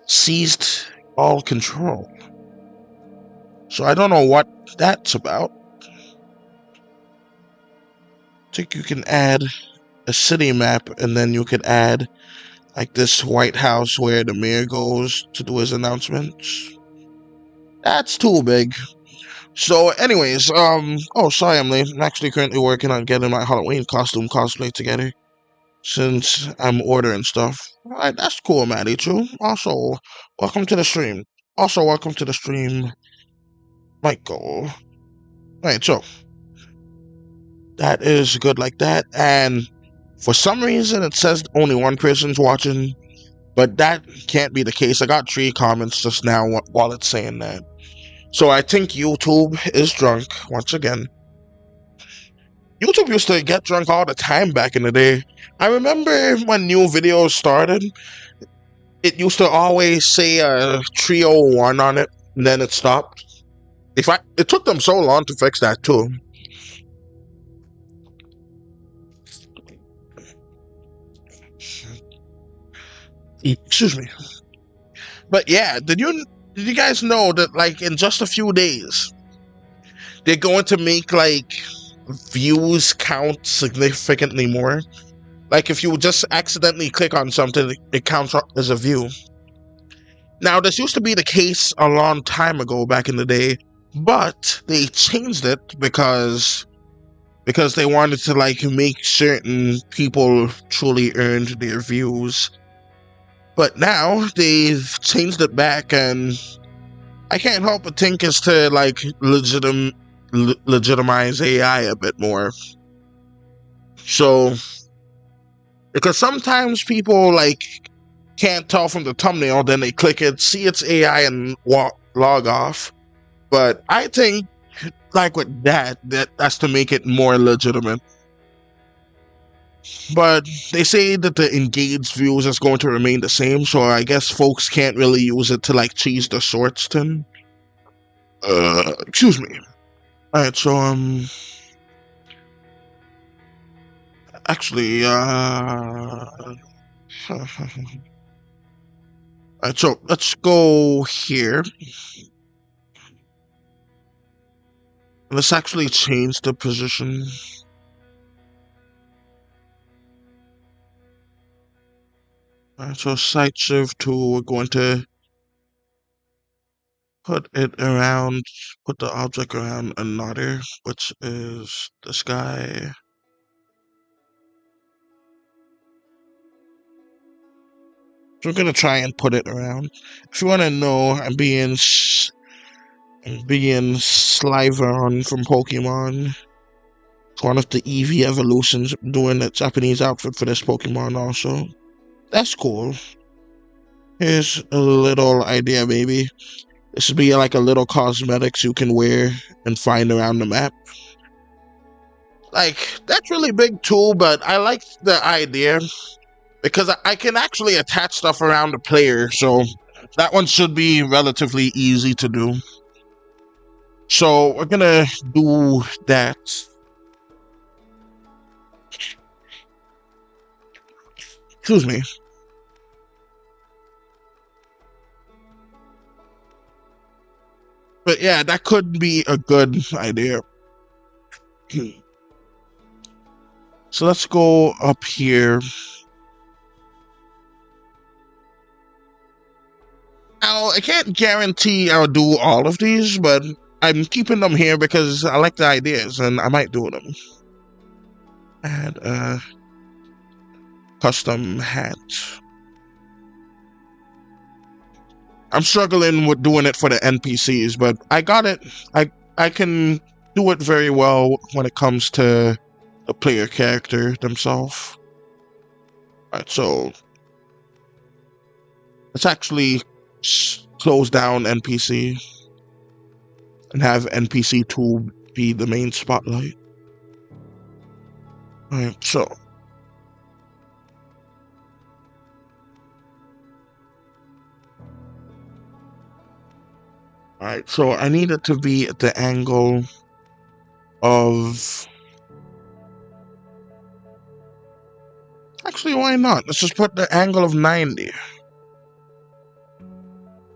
seized all control. So I don't know what that's about. I think you can add a city map, and then you could add like this White House where the mayor goes to do his announcements. That's too big. So anyways, oh, sorry I'm late. I'm actually currently working on getting my Halloween costume cosplay together, since I'm ordering stuff. Alright, that's cool, Maddie, too. Also, welcome to the stream. Also, welcome to the stream, Michael. Alright, so that is good like that, and for some reason it says only one person's watching, but that can't be the case. I got 3 comments just now while it's saying that. So I think YouTube is drunk once again. YouTube used to get drunk all the time back in the day. I remember when new videos started, it used to always say 301 on it, and then it stopped. It took them so long to fix that too. Excuse me. But yeah, did you guys know that like in just a few days they're going to make like views count significantly more? Like if you just accidentally click on something, it counts as a view. Now this used to be the case a long time ago back in the day, but they changed it because they wanted to like make certain people truly earned their views. But now they've changed it back, and I can't help but think it's to like legitimize AI a bit more. So, because sometimes people like can't tell from the thumbnail, then they click it, see it's AI, and log off. But I think, like with that's to make it more legitimate. But they say that the engaged views is going to remain the same, so I guess folks can't really use it to like cheese the Swordston. Excuse me. Alright, so actually alright, so let's go here. Let's actually change the position. Alright, so site shift 2, we're going to put the object around another, which is this guy. So we're gonna try and put it around. If you want to know, I'm being Sliveon from Pokemon. It's one of the Eevee evolutions, doing the Japanese outfit for this Pokemon also. That's cool. Here's a little idea, maybe. This would be like a little cosmetics you can wear and find around the map. Like, that's really big too, but I like the idea because I can actually attach stuff around the player, so that one should be relatively easy to do. So we're gonna do that. Excuse me. But yeah, that could be a good idea. So let's go up here. Now, I can't guarantee I'll do all of these, but I'm keeping them here because I like the ideas and I might do them. Add a custom hat. I'm struggling with doing it for the NPCs, but I got it. I can do it very well when it comes to the player character themselves. Alright, so let's actually close down NPC and have NPC 2 be the main spotlight. Alright, so alright, so I need it to be at the angle of... Actually, why not? Let's just put the angle of 90.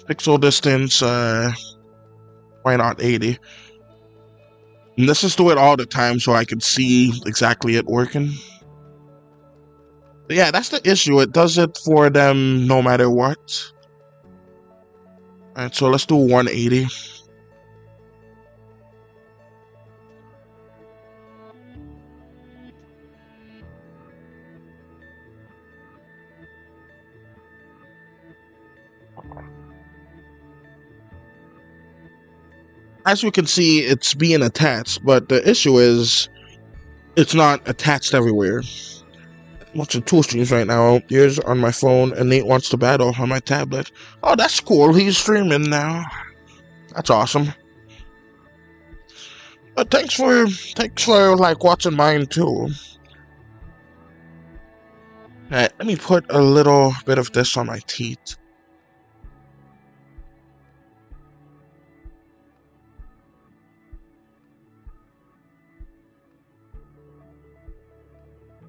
Pixel distance, why not 80? And let's just do it all the time so I can see exactly it working. But yeah, that's the issue. It does it for them no matter what. Alright, so let's do 180. As you can see, it's being attached, but the issue is it's not attached everywhere. I'm watching 2 streams right now. Here's on my phone, and Nate wants to battle on my tablet. Oh, that's cool. He's streaming now. That's awesome. But thanks for like watching mine too. Alright, let me put a little bit of this on my teeth.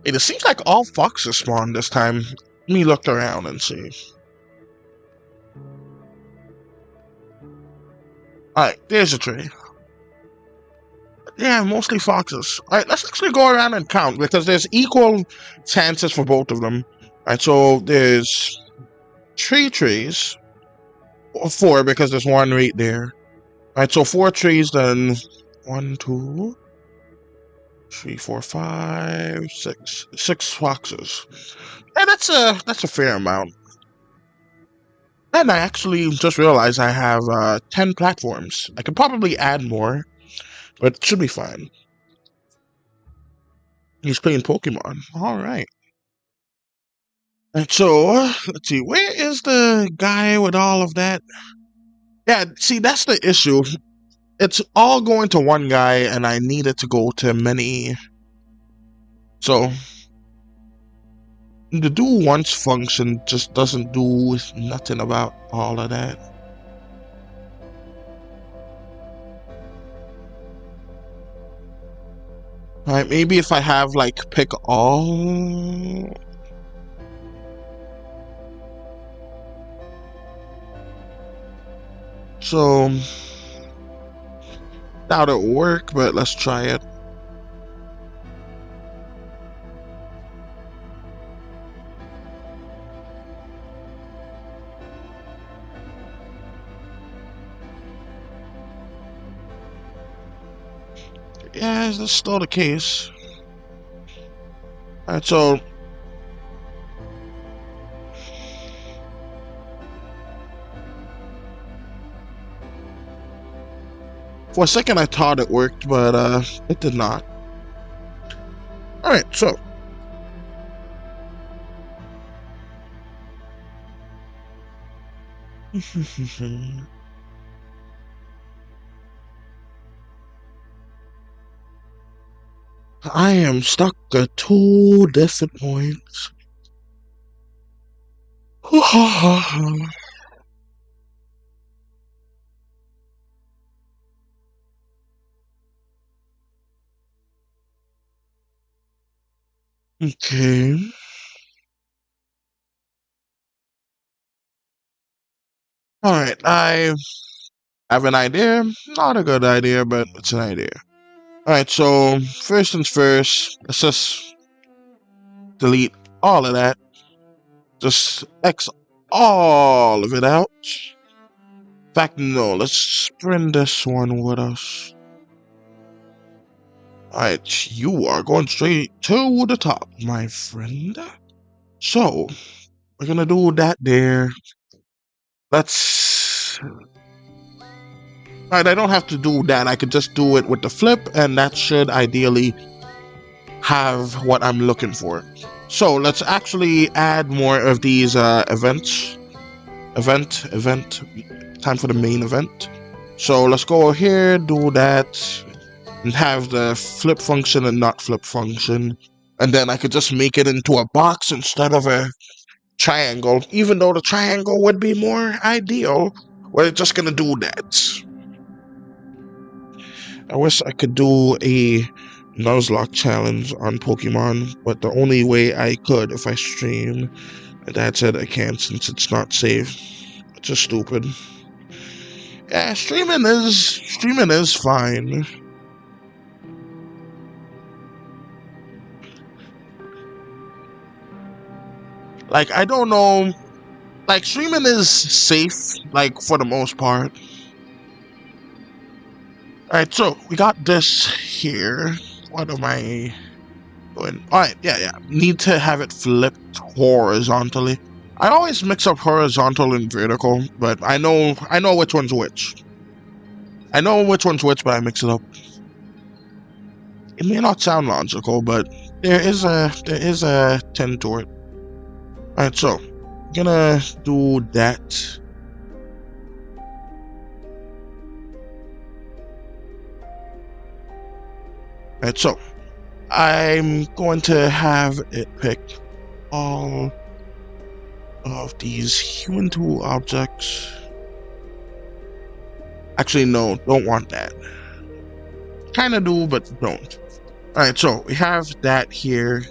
It seems like all foxes spawned this time. Let me look around and see. Alright, there's a tree. Yeah, mostly foxes. Alright, let's actually go around and count because there's equal chances for both of them. Alright, so there's 3 trees. Or 4 because there's 1 right there. Alright, so 4 trees, then 1, 2, 3, 4, 5, 6. 6 foxes. And that's a fair amount. And I actually just realized I have 10 platforms. I could probably add more, but it should be fine. He's playing Pokemon. Alright. And so, let's see. Where is the guy with all of that? Yeah, see, that's the issue. It's all going to one guy, and I need it to go to many. So, the do once function just doesn't do nothing about all of that. Alright, maybe if I have like pick all. So, doubt it'll work, but let's try it. Yeah, that's still the case. Alright, so for a second I thought it worked, but it did not. Alright, so I am stuck at 2 different points. Okay. Alright, I have an idea. Not a good idea, but it's an idea. Alright, so first things first, let's just delete all of that. Just X all of it out. In fact, no, let's bring this one with us. Alright, you are going straight to the top, my friend. So, we're gonna do that there. Let's... Alright, I don't have to do that. I could just do it with the flip, and that should ideally have what I'm looking for. So, let's actually add more of these events. Event. Time for the main event. So, let's go here, do that, and have the flip function and not flip function. And then I could just make it into a box instead of a triangle, even though the triangle would be more ideal. We're just gonna do that. I wish I could do a Nuzlocke challenge on Pokemon, but the only way I could if I stream. My dad said I can't since it's not safe. It's just stupid. Yeah, streaming is fine. Like, I don't know, like, streaming is safe, like, for the most part. Alright, so we got this here. What am I doing? Alright, yeah. Need to have it flipped horizontally. I always mix up horizontal and vertical, but I know which one's which. I know which one's which, but I mix it up. It may not sound logical, but there is a tend to it. Alright, so I'm gonna do that. Alright, so I'm going to have it pick all of these human tool objects. Actually, no, don't want that. Kinda do, but don't. Alright, so we have that here.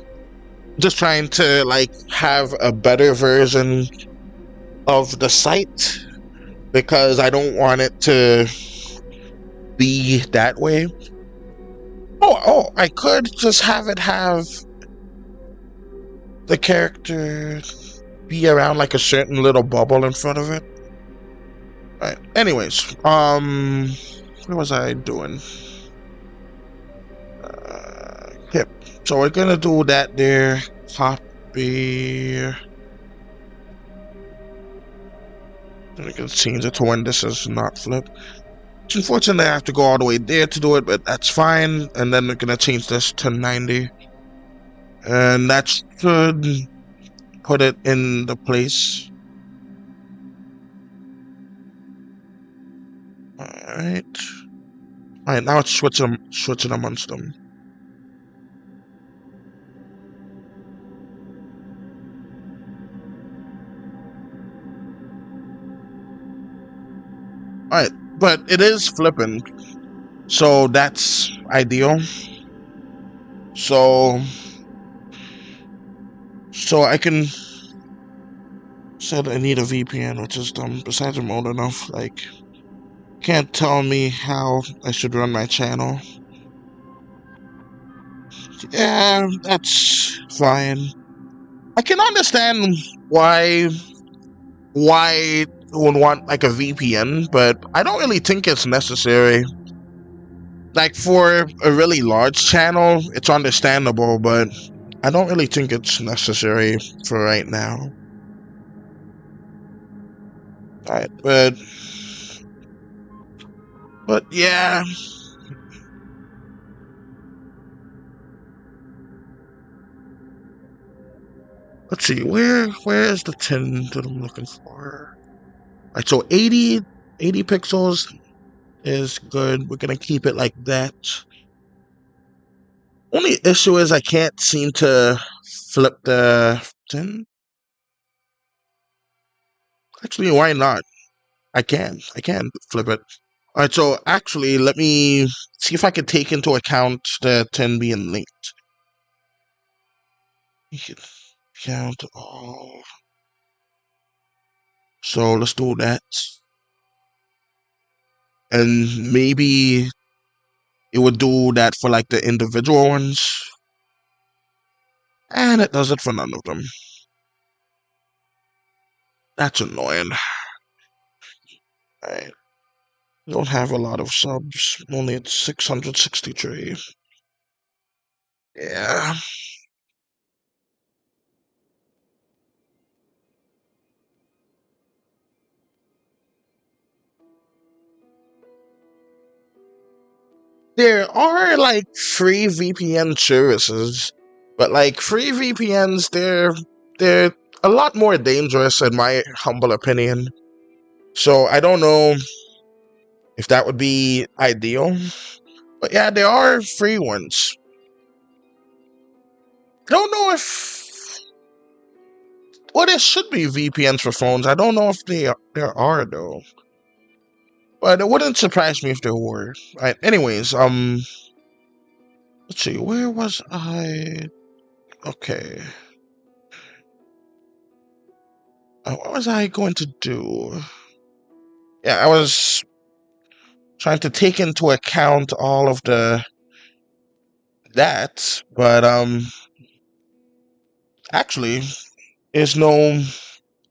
Just trying to, like, have a better version of the site, because I don't want it to be that way. Oh, I could just have it have the character be around like a certain little bubble in front of it. Alright, anyways, what was I doing? Yep, so we're gonna do that there. Copy. And we can change it to when this is not flipped. Unfortunately, I have to go all the way there to do it, but that's fine. And then we're gonna change this to 90. And that should put it in the place. Alright. Alright, now it's switching amongst them. Alright, but it is flipping, so that's ideal. So I can said I need a VPN, which is dumb. Besides, I'm old enough, like, can't tell me how I should run my channel. Yeah, that's fine. I can understand why one would want like a VPN, but I don't really think it's necessary. Like, for a really large channel, it's understandable, but I don't really think it's necessary for right now. Alright, but yeah. Let's see, where is the tin that I'm looking for? Alright, so 80 pixels is good. We're gonna keep it like that. Only issue is I can't seem to flip the 10. Actually, why not? I can flip it. Alright, so actually, let me see if I can take into account the 10 being linked. You can count all. So let's do that. And maybe it would do that for like the individual ones. And it does it for none of them. That's annoying. Alright. Don't have a lot of subs. Only at 663. Yeah. There are like free VPN services, but like free VPNs, they're a lot more dangerous in my humble opinion. So I don't know if that would be ideal. But yeah, there are free ones. I don't know if well, there should be VPNs for phones. I don't know if there are though. But it wouldn't surprise me if there were. Right. Anyways, let's see, where was I? Okay. What was I going to do? Yeah, I was trying to take into account all of that, but actually, there's no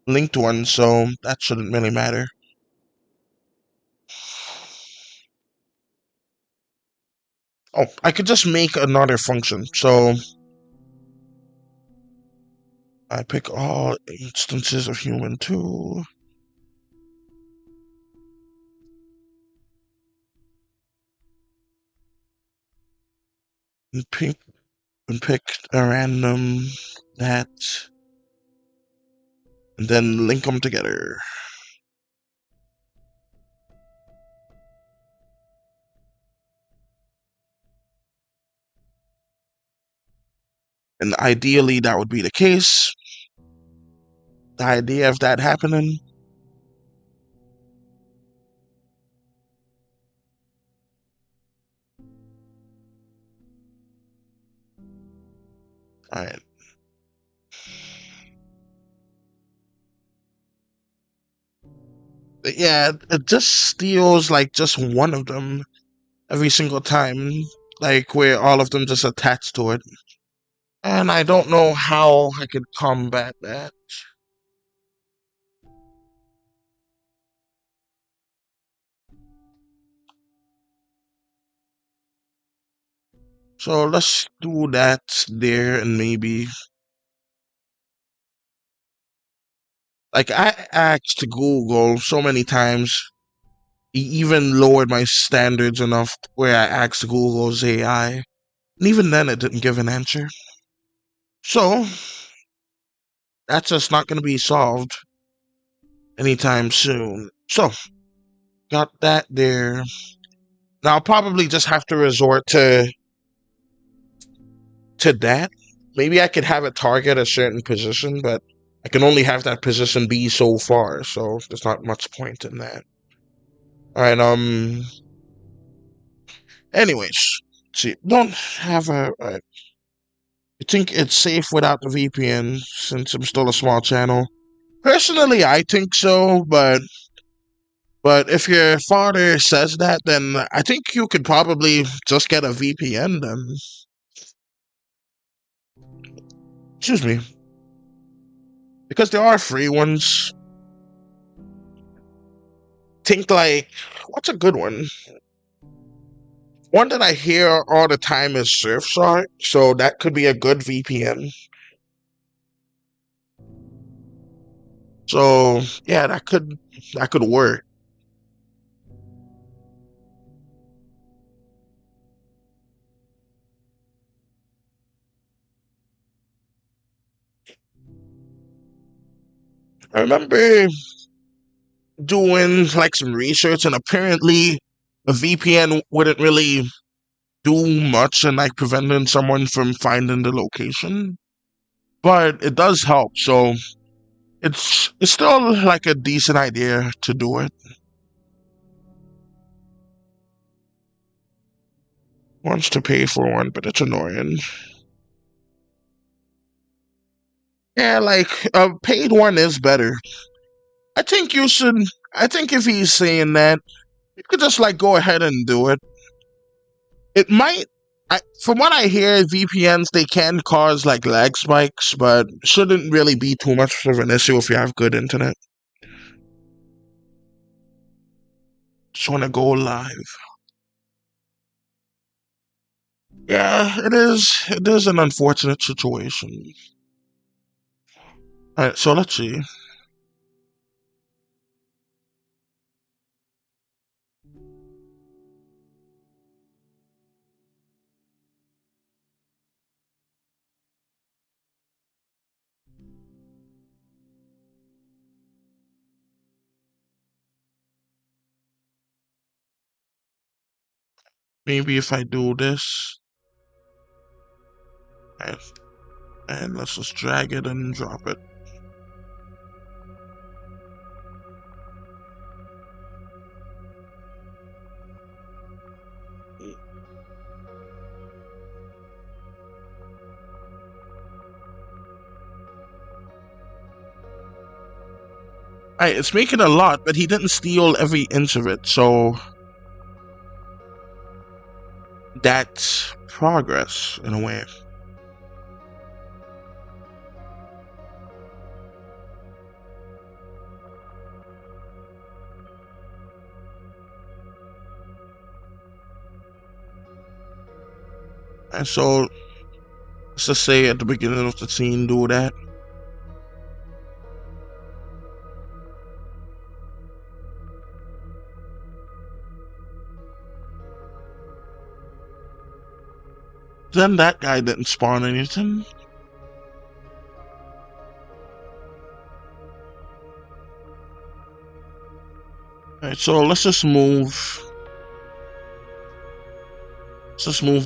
linked one, so that shouldn't really matter. Oh, I could just make another function. So I pick all instances of human 2. And pick a random that, and then link them together. And ideally, that would be the case. The idea of that happening. Alright. Yeah, it just steals like just one of them every single time. Like where all of them just attach to it. And I don't know how I could combat that. So let's do that there, and maybe like I asked Google so many times. He even lowered my standards enough where I asked Google's AI. And even then it didn't give an answer. So that's just not gonna be solved anytime soon. So got that there. Now I'll probably just have to resort to that. Maybe I could have it target a certain position, but I can only have that position be so far, so there's not much point in that. Alright, anyways, see, don't have I think it's safe without the VPN since I'm still a small channel. Personally, I think so, but if your father says that, then I think you could probably just get a VPN then. Excuse me. Because there are free ones. Think like, what's a good one? One that I hear all the time is Surfshark, so that could be a good VPN. So yeah, that could work. I remember doing like some research, and apparently a VPN wouldn't really do much in like preventing someone from finding the location, but it does help. So it's still like a decent idea to do it. Wants to pay for one, but it's annoying. Yeah, like a paid one is better. I think you should. I think if he's saying that, you could just like go ahead and do it. It might. From what I hear, VPNs they can cause like lag spikes, but shouldn't really be too much of an issue if you have good internet. Just want to go live. Yeah, it is. It is an unfortunate situation. All right, so let's see. Maybe if I do this, and let's just drag it and drop it. Alright, it's making a lot, but he didn't steal every inch of it, so that's progress in a way. And so let's just say at the beginning of the scene do that. Then that guy didn't spawn anything. Alright, so let's just move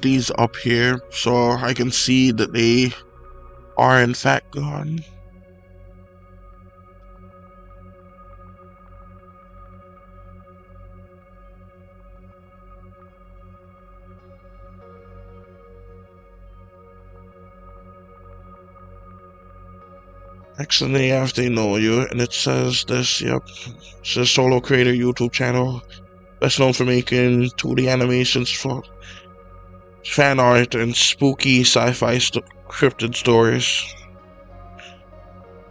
these up here so I can see that they are in fact gone. Actually, after they know you, and it says this, yep. It says solo creator YouTube channel, best known for making 2D animations for fan art and spooky sci-fi cryptid stories.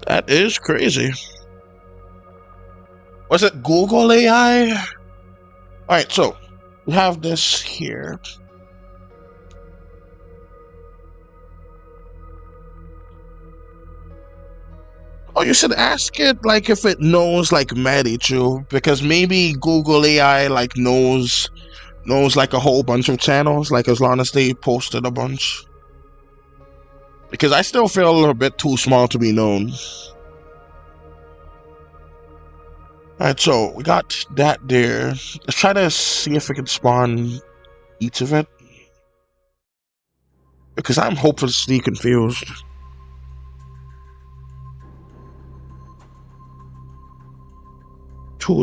That is crazy. Was it Google AI? Alright, so we have this here. Oh, you should ask it like if it knows like Medichu, because maybe Google AI like knows like a whole bunch of channels, like as long as they posted a bunch. Because I still feel a bit too small to be known. Alright, so we got that there. Let's try to see if we can spawn each of it. Because I'm hopelessly confused.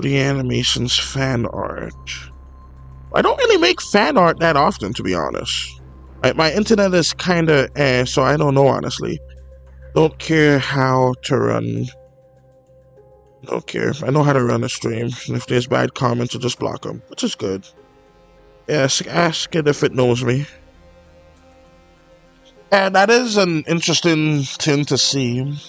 The animations fan art. I don't really make fan art that often, to be honest. My internet is kinda so I don't know, honestly. Don't care how to run. Don't care. I know how to run a stream. And if there's bad comments, I'll just block them, which is good. Yes, ask it if it knows me. And that is an interesting thing to see.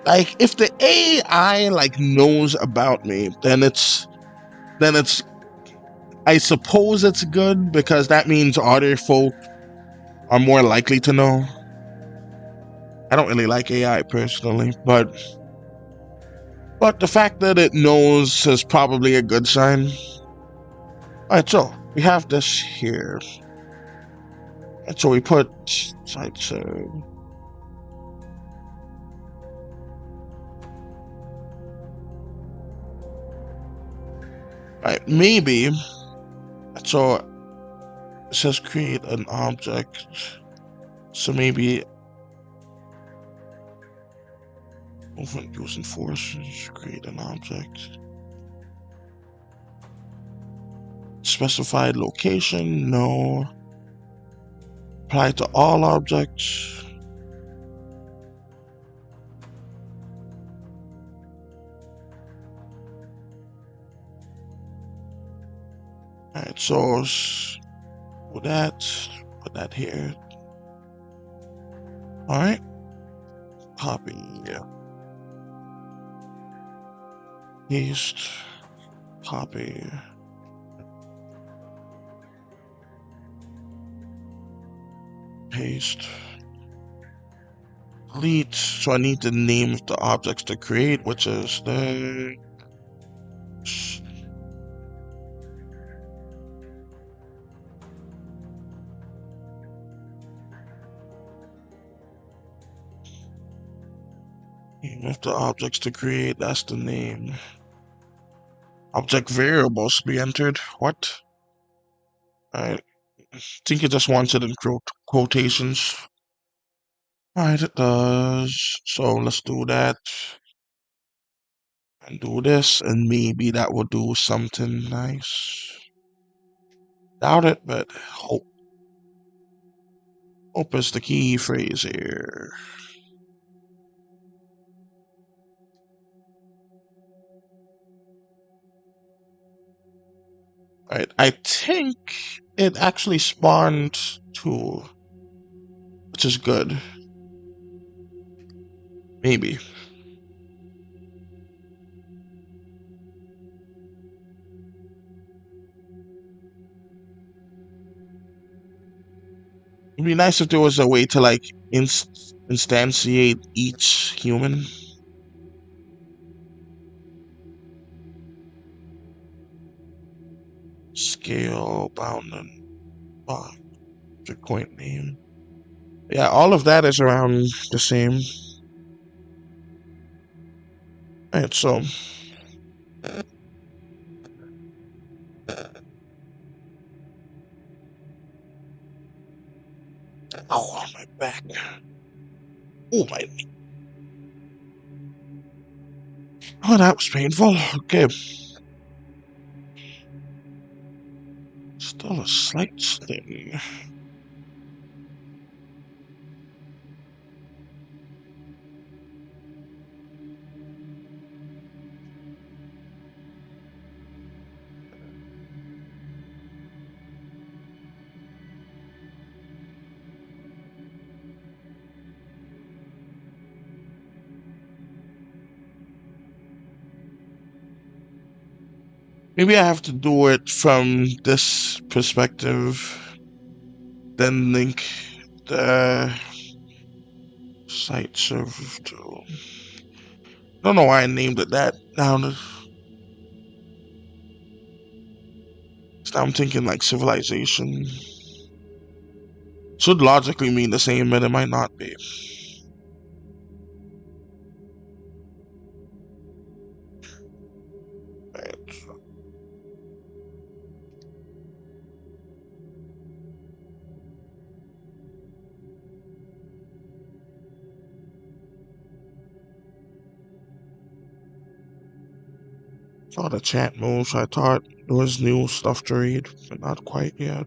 Like, if the AI like knows about me, then it's I suppose it's good, because that means other folk are more likely to know. I don't really like AI personally, but the fact that it knows is probably a good sign. Alright, so we have this here. And so we put site serve. Right, maybe. So it says create an object. So maybe movement using forces, create an object. Specified location, no. Apply to all objects. Alright, so put that here. Alright. Copy, yeah. Paste, copy. Paste. Delete. So I need the name of the objects to create, which is the name of the objects to create. That's the name. Object variables be entered. What? I think it just wants it in quotations. Alright, it does. So let's do that. And do this, and maybe that will do something nice. Doubt it, but hope. Hope is the key phrase here. Alright, I think it actually spawned two, which is good. Maybe. It'd be nice if there was a way to like instantiate each human. Scale, bound, and object point name. Yeah, all of that is around the same. Alright, so oh, my back. Oh, my knee. Oh, that was painful. Okay. Still a slight sting. Maybe I have to do it from this perspective, then link the site server to. I don't know why I named it that. Now I'm thinking like civilization. Should logically mean the same, but it might not be. Right. Saw the chat moves. I thought there was new stuff to read, but not quite yet.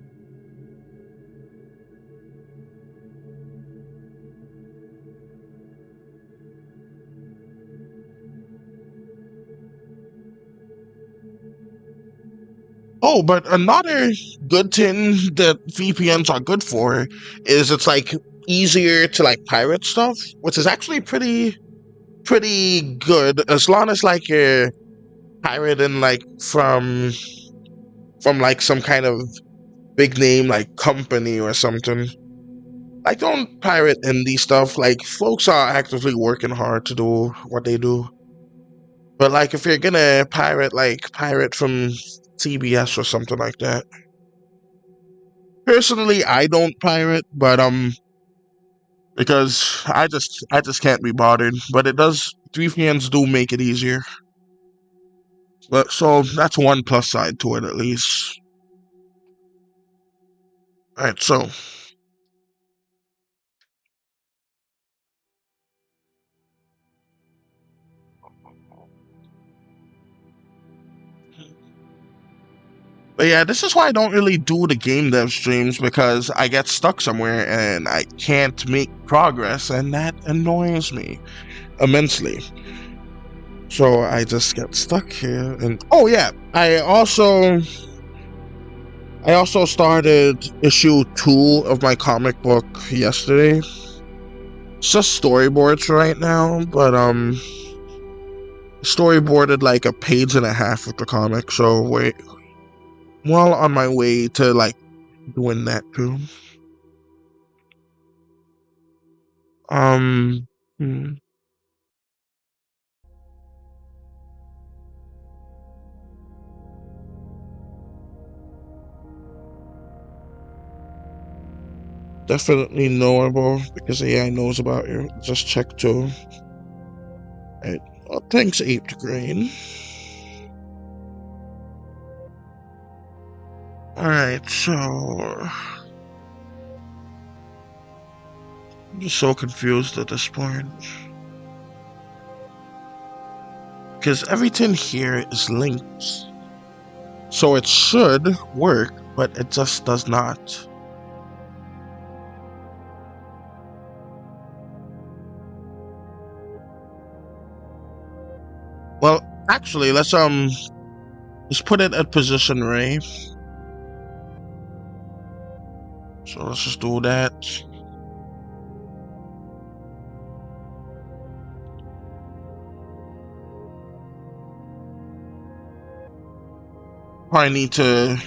Oh, but another good thing that VPNs are good for is it's like easier to like pirate stuff, which is actually pretty good as long as like you're pirating like from like some kind of big name like company or something. Like don't pirate indie stuff. Like folks are actively working hard to do what they do. But like if you're gonna pirate from CBS or something like that, personally, I don't pirate, but because I just can't be bothered. But it does 3PNs do make it easier. But so that's one plus side to it at least. Alright, so but yeah, this is why I don't really do the game dev streams, because I get stuck somewhere and I can't make progress, and that annoys me immensely. So I just get stuck here. And oh yeah, I also started issue 2 of my comic book yesterday. It's just storyboards right now, but storyboarded like a page and a half of the comic, so wait. Well, on my way to like doing that too. Definitely knowable because AI knows about you. Just check too. Right. Oh, thanks, Ape to Green. Alright, so I'm just so confused at this point. Because everything here is linked. So it should work, but it just does not. Well, actually, let's put it at position Ray. So let's just do that. Probably need to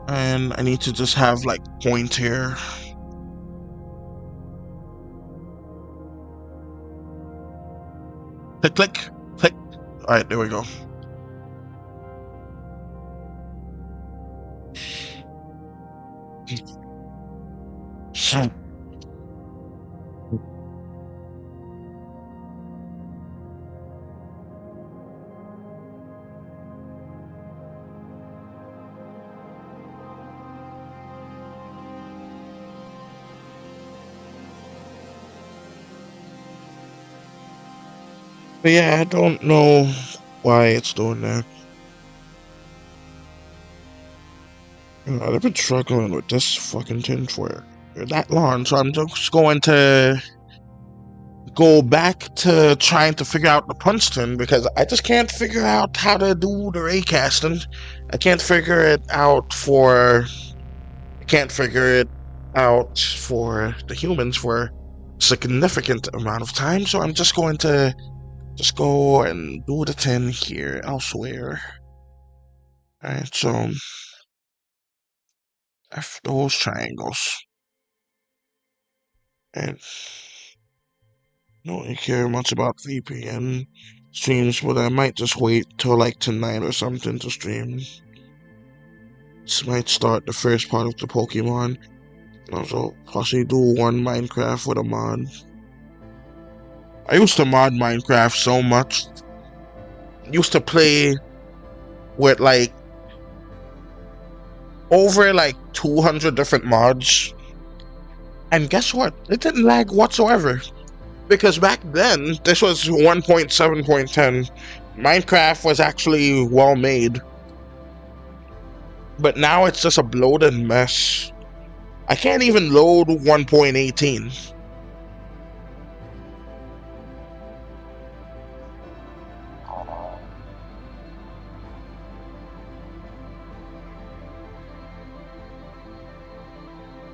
and I need to just have like point here. Click, click, click. Alright, there we go. So but yeah, I don't know why it's doing that. I've been struggling with this fucking tin for that long, so I'm just going to go back to trying to figure out the punch tin, because I just can't figure out how to do the ray casting. I can't figure it out for the humans for a significant amount of time, so I'm just going to go and do the tin here elsewhere. Alright, so F those triangles. And I don't really care much about VPN streams, but I might just wait till like tonight or something to stream. This might start the first part of the Pokemon. Also, possibly do one Minecraft with a mod. I used to mod Minecraft so much. Used to play with like over like 200 different mods. And guess what? It didn't lag whatsoever. Because back then, this was 1.7.10. Minecraft was actually well made. But now it's just a bloated mess. I can't even load 1.18.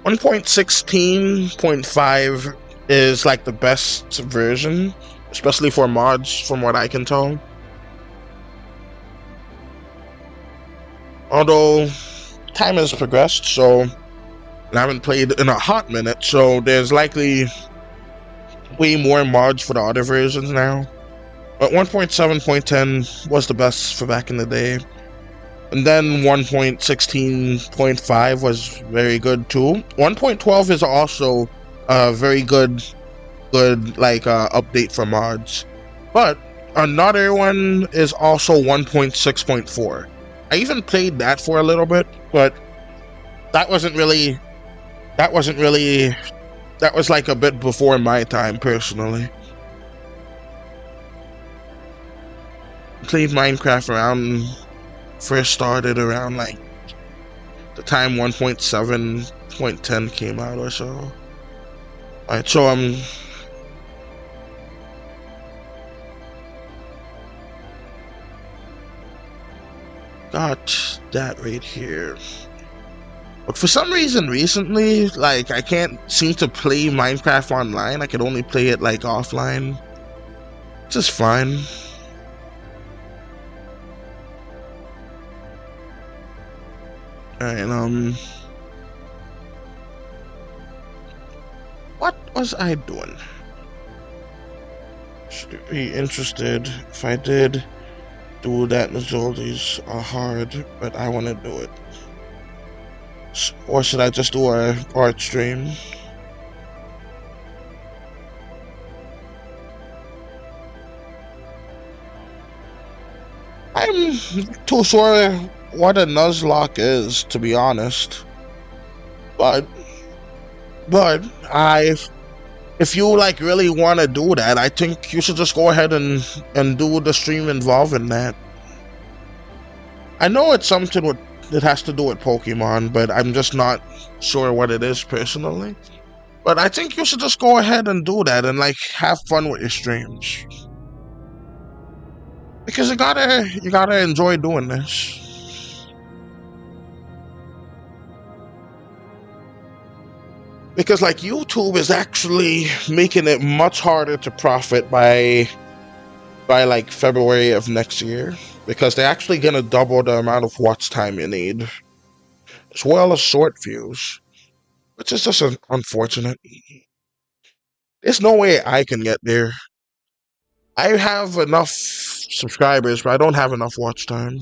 One 1.16.5 is like the best version, especially for mods, from what I can tell. Although time has progressed, so I haven't played in a hot minute, so there's likely way more mods for the other versions now. But 1.7.10 was the best for back in the day. And then 1.16.5 was very good too. 1.12 is also a very good update for mods. But another one is also 1.6.4. I even played that for a little bit, but that was like a bit before my time personally. Played Minecraft around first started around like the time 1.7.10 came out or so. Alright, so got that right here. But for some reason recently, like, I can't seem to play Minecraft online. I can only play it like offline. Which is fine. Alright, what was I doing? Should be interested if I did do that. Majorities are hard, but I want to do it. Or should I just do a art stream? I'm too sure what a Nuzlocke is, to be honest. But if you like really want to do that, I think you should just go ahead and do the stream involving that. I know it's something that has to do with Pokemon, but I'm just not sure what it is personally. But I think you should just go ahead and do that and like have fun with your streams. Because you gotta enjoy doing this. Because like YouTube is actually making it much harder to profit by like February of next year, because they're actually gonna double the amount of watch time you need, as well as short views, which is just unfortunate. There's no way I can get there. I have enough subscribers, but I don't have enough watch time.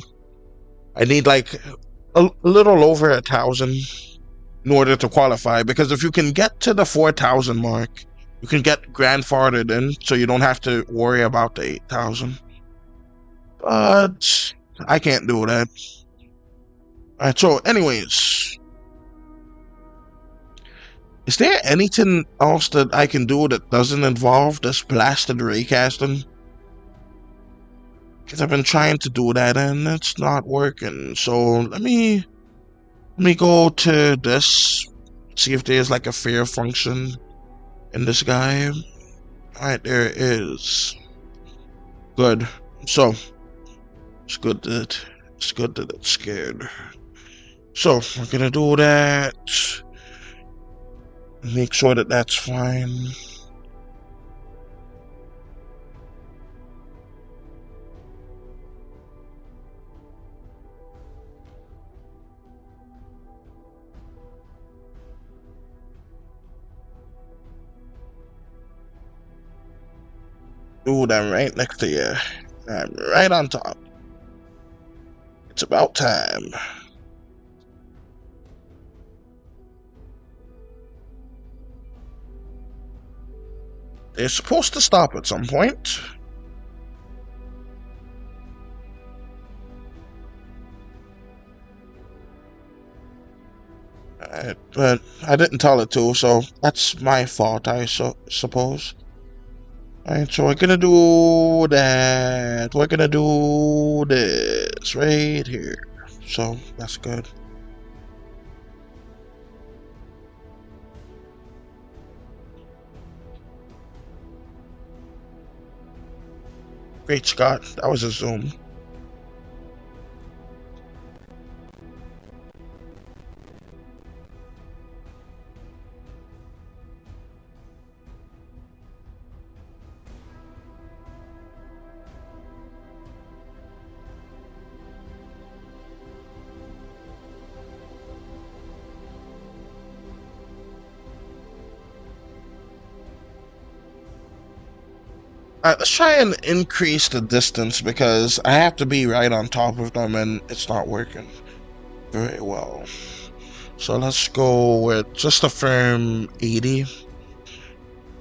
I need like a little over 1,000 in order to qualify, because if you can get to the 4,000 mark, you can get grandfathered in, so you don't have to worry about the 8,000. But I can't do that. Alright, so anyways, is there anything else that I can do that doesn't involve this blasted raycasting? Because I've been trying to do that and it's not working. So let me go to this, see if there's like a fair function in this guy. Alright, there is. Good. So it's good that it's scared. So we're gonna do that. Make sure that that's fine. Dude, I'm right next to you. I'm right on top. It's about time. They're supposed to stop at some point. But I didn't tell it to, so that's my fault, I suppose. Alright, so we're gonna do that. We're gonna do this right here. So that's good. Great Scott, that was a zoom. Let's try and increase the distance because I have to be right on top of them and it's not working very well. So let's go with just a firm 80. I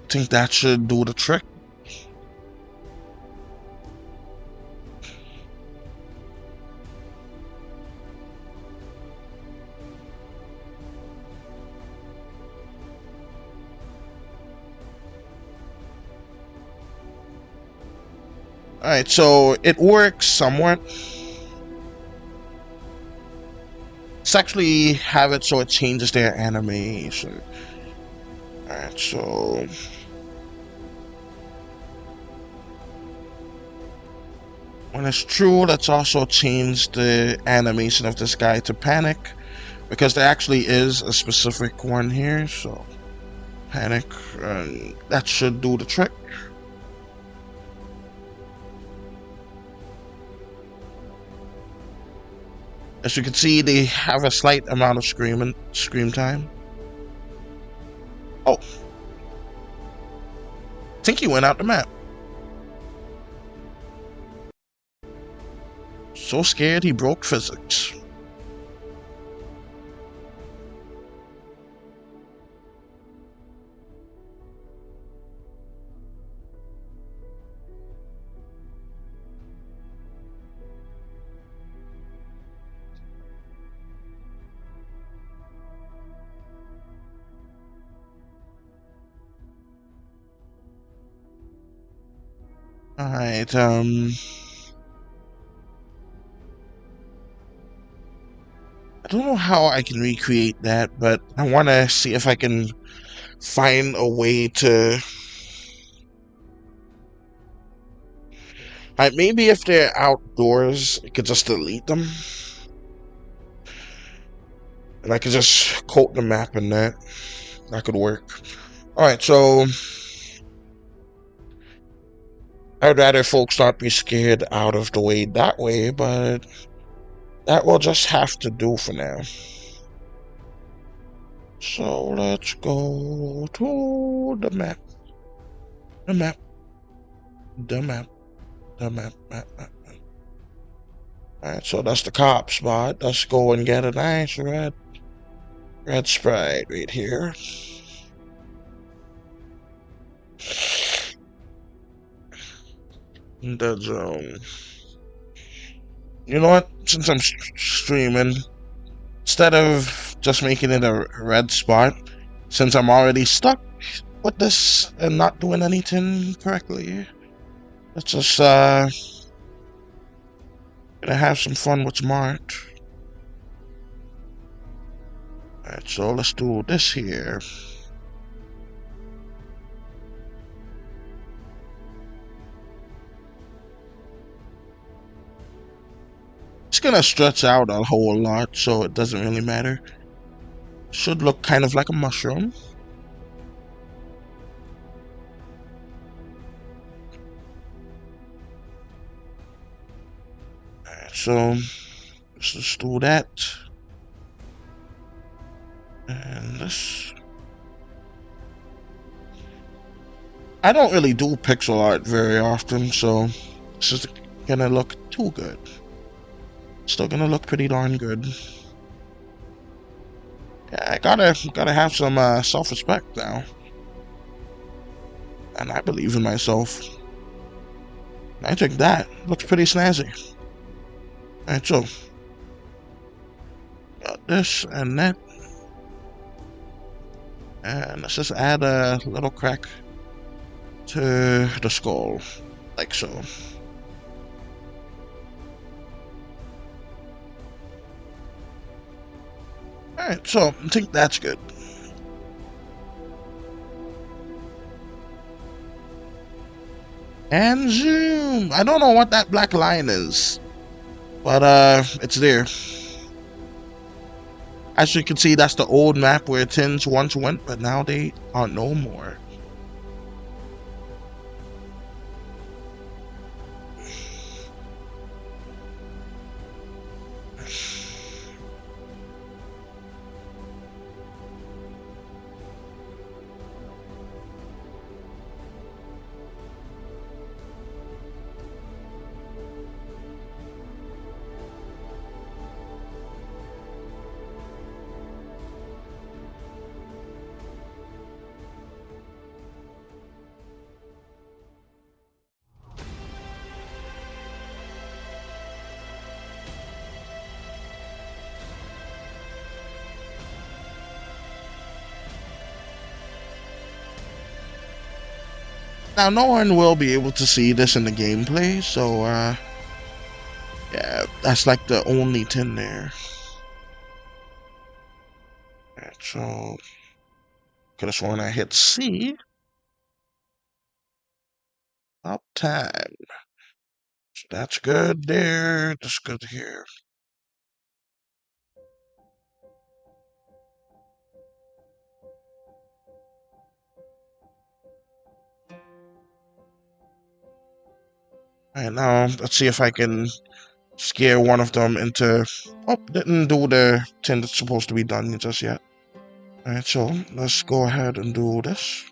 think that should do the trick. Alright, so it works somewhat. Let's actually have it so it changes their animation. Alright, so when it's true, let's also change the animation of this guy to panic, because there actually is a specific one here, so panic, and that should do the trick. As you can see, they have a slight amount of scream time. Oh, I think he went out the map. So scared he broke physics. Alright, I don't know how I can recreate that, but I want to see if I can find a way to... maybe if they're outdoors, I could just delete them. And I could just coat the map in that. That could work. Alright, so... I'd rather folks not be scared out of the way that way, but... that will just have to do for now. So let's go to the map. The map. The map. The map. Alright, so that's the cop spot. Let's go and get a nice red sprite right here. The zone. You know what? Since I'm streaming, instead of just making it a red spot, since I'm already stuck with this and not doing anything correctly, let's just gonna have some fun with smart. Alright, so let's do this here. It's gonna stretch out a whole lot, so it doesn't really matter. Should look kind of like a mushroom. Alright, so let's just do that. And this. I don't really do pixel art very often, so this is gonna look too good. Still gonna look pretty darn good. Yeah, I gotta have some self-respect now. And I believe in myself. I think that looks pretty snazzy. Alright, so got this and that. And let's just add a little crack to the skull, like so. Alright, so I think that's good. And zoom! I don't know what that black line is, but it's there. As you can see, that's the old map where tins once went, but now they are no more. Now, no one will be able to see this in the gameplay, so yeah, that's like the only 10 there. Alright, so could have sworn I hit C. Up time. So that's good there. That's good here. Alright, now let's see if I can scare one of them into... Oh, didn't do the 10 that's supposed to be done just yet. Alright, so let's go ahead and do this.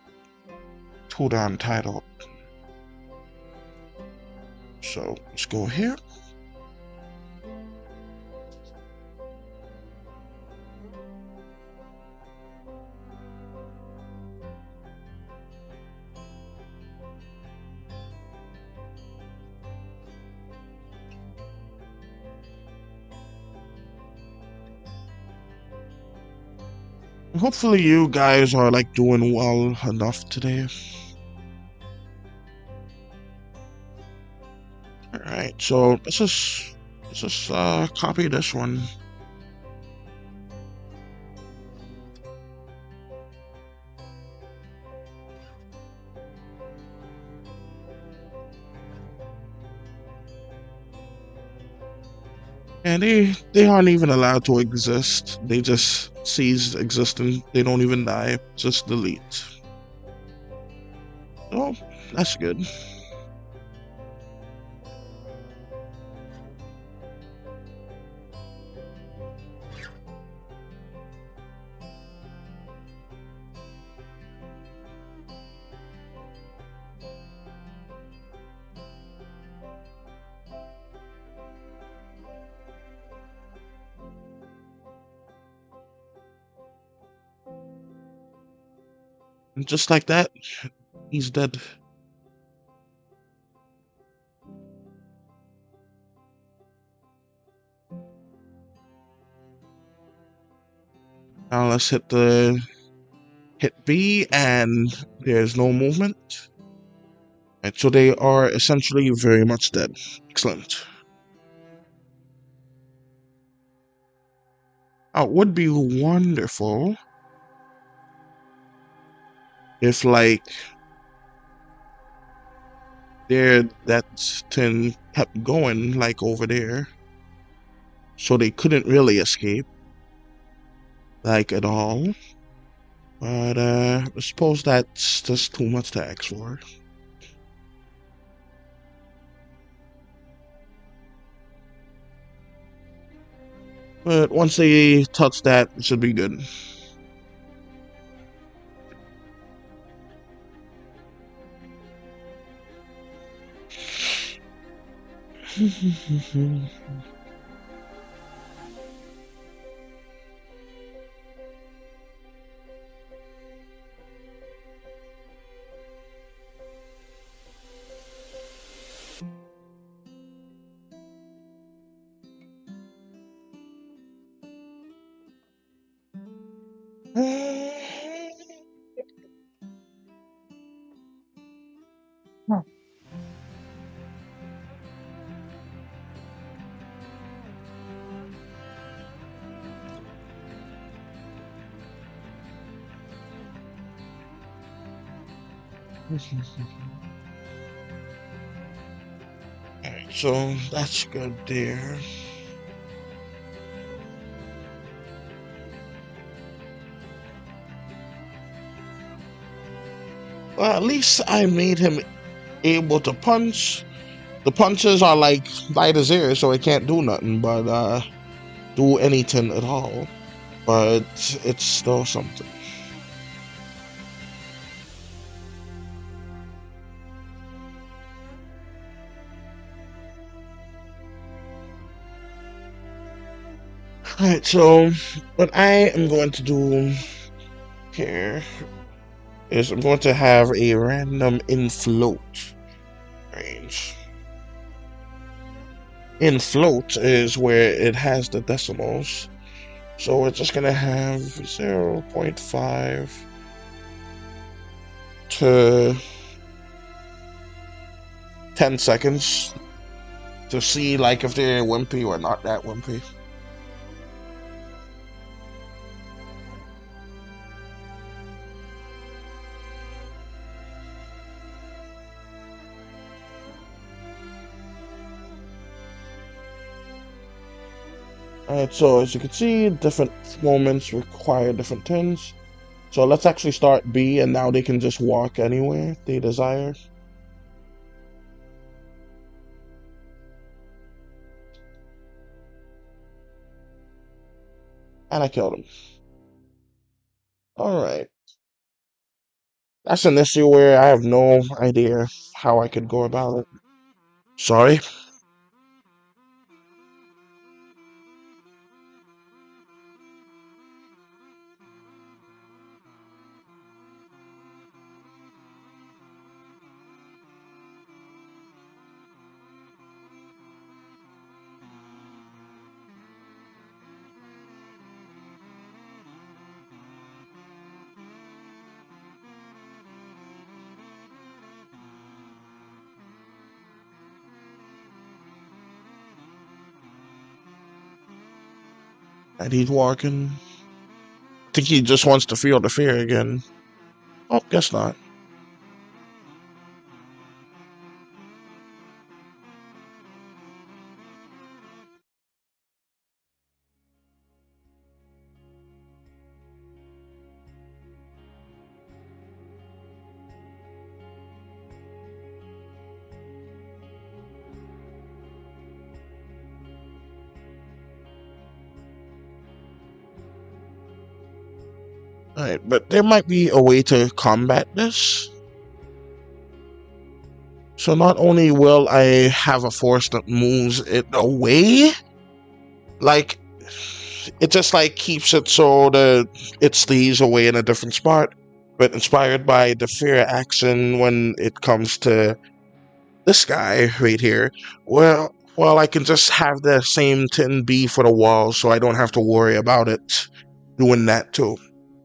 Two down title. So let's go here. Hopefully you guys are like doing well enough today. Alright, so let's just copy this one. And they aren't even allowed to exist. They just cease existing. They don't even die. Just delete. Oh, that's good. And just like that, he's dead. Now let's hit B, and there's no movement. Right, so they are essentially very much dead. Excellent. It would be wonderful if like that thing kept going like over there, so they couldn't really escape like at all. But I suppose that's just too much to ask for. But once they touch that, it should be good. Alright, so that's good there. Well, at least I made him able to punch. The punches are like light as air, so it can't do nothing but do anything at all. But it's still something. Alright, so what I am going to do here is I'm going to have a random in float range. In float is where it has the decimals, so we're just gonna have 0.5 to 10 seconds to see like if they're wimpy or not that wimpy. Alright, so as you can see, different moments require different things. So let's actually start B, and now they can just walk anywhere they desire. And I killed him. Alright. That's an issue where I have no idea how I could go about it. Sorry. And he's walking. I think he just wants to feel the fear again. Oh, guess not. Alright, but there might be a way to combat this. So not only will I have a force that moves it away, like it just like keeps it so that it stays away in a different spot, but inspired by the fear action when it comes to this guy right here. Well, I can just have the same 10B for the wall, so I don't have to worry about it doing that too.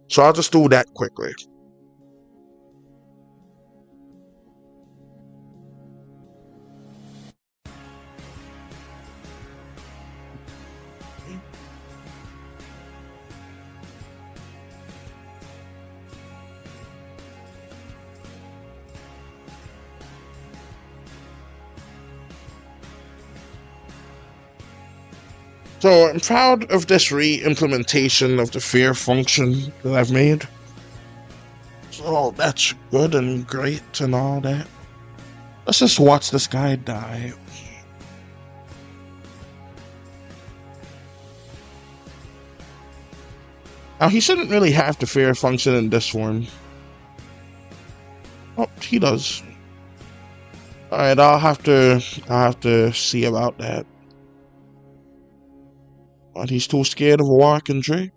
So I'll just do that quickly. So I'm proud of this re-implementation of the fear function that I've made. So that's good and great and all that. Let's just watch this guy die. Now he shouldn't really have the fear function in this form. Oh, he does. Alright, I'll have to see about that. But he's too scared of a walking tree.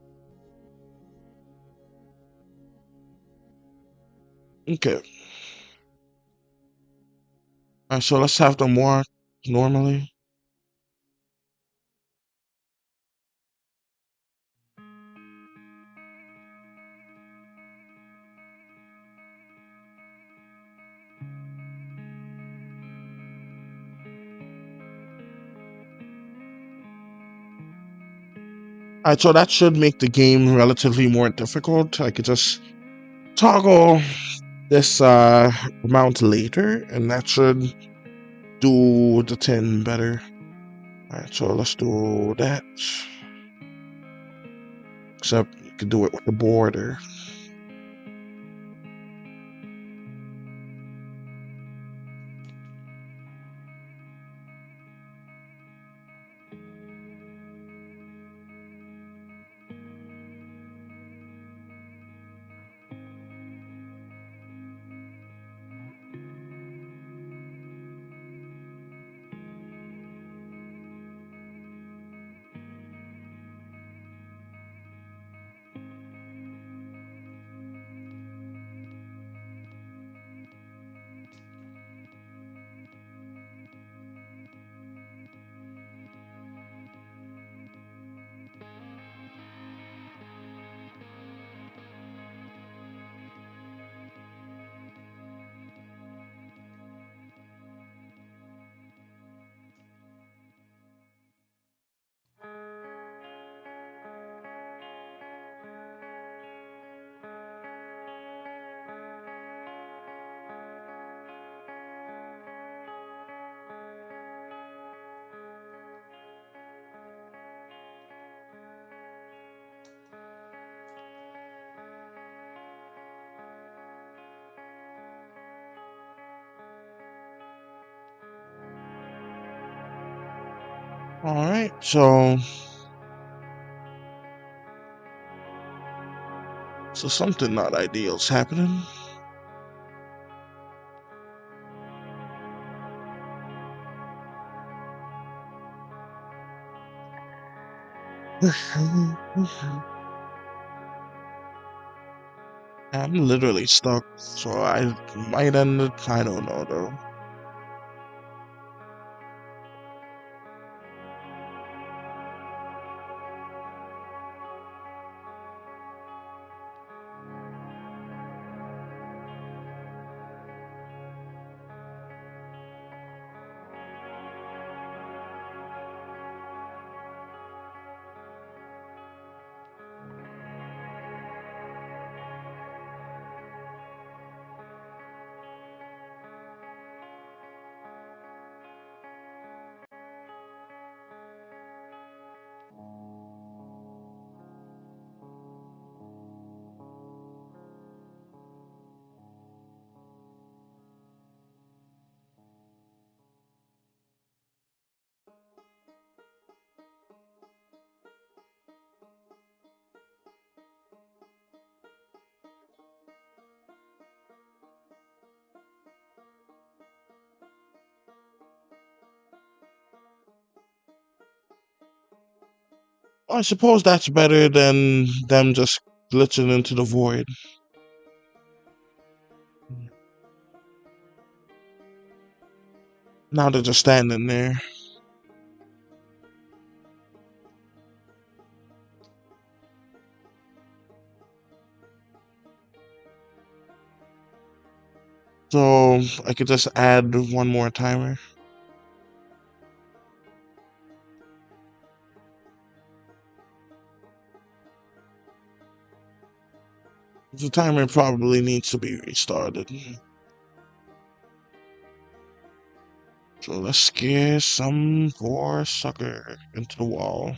Okay. Alright, so let's have them walk normally. Alright, so that should make the game relatively more difficult. I could just toggle this amount later, and that should do the 10 better. Alright, so let's do that. Except you could do it with the border. Alright, so something not ideal is happening. I'm literally stuck, so I might end it. I don't know though. I suppose that's better than them just glitching into the void. Now they're just standing there. So I could just add one more timer. The timer probably needs to be restarted. So let's scare some poor sucker into the wall.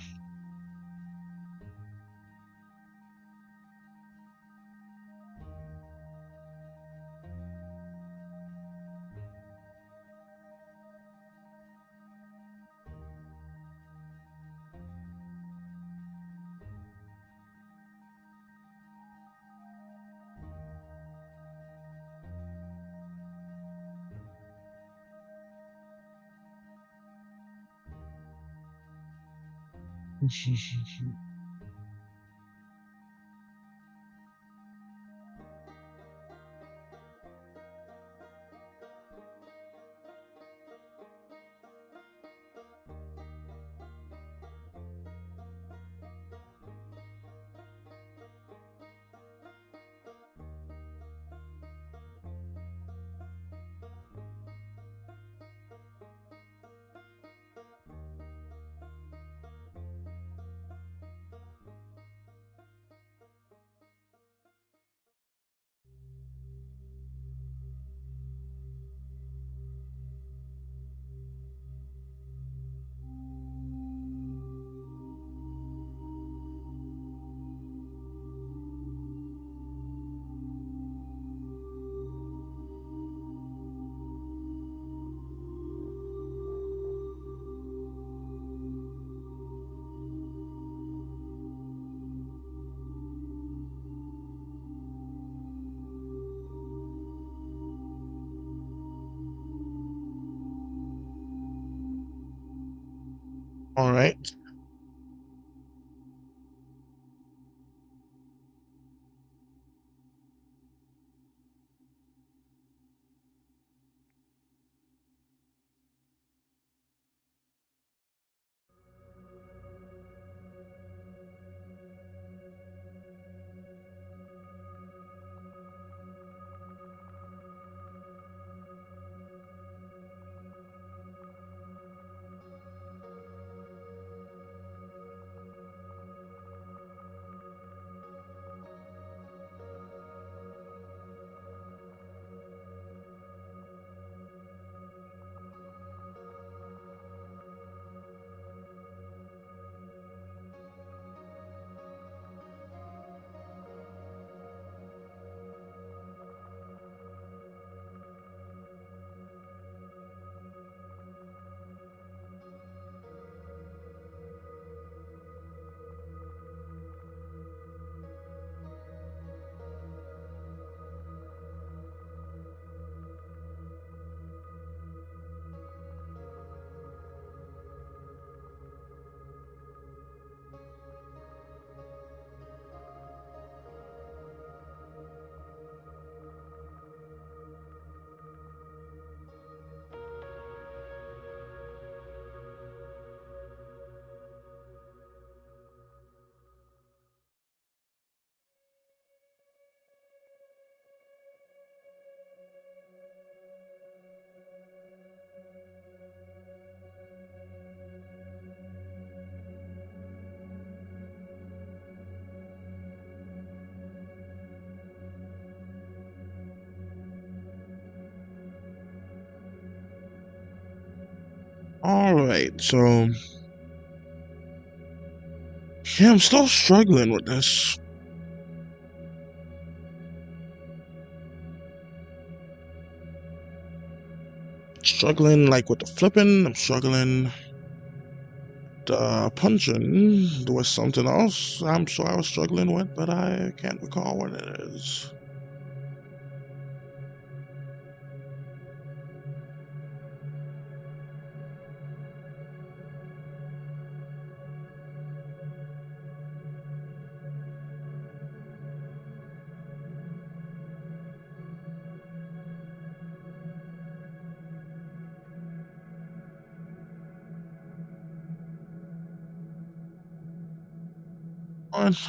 All right. Alright, so yeah, I'm still struggling with this. Struggling like with the flipping, I'm struggling the punching. There was something else I'm sure I was struggling with, but I can't recall what it is.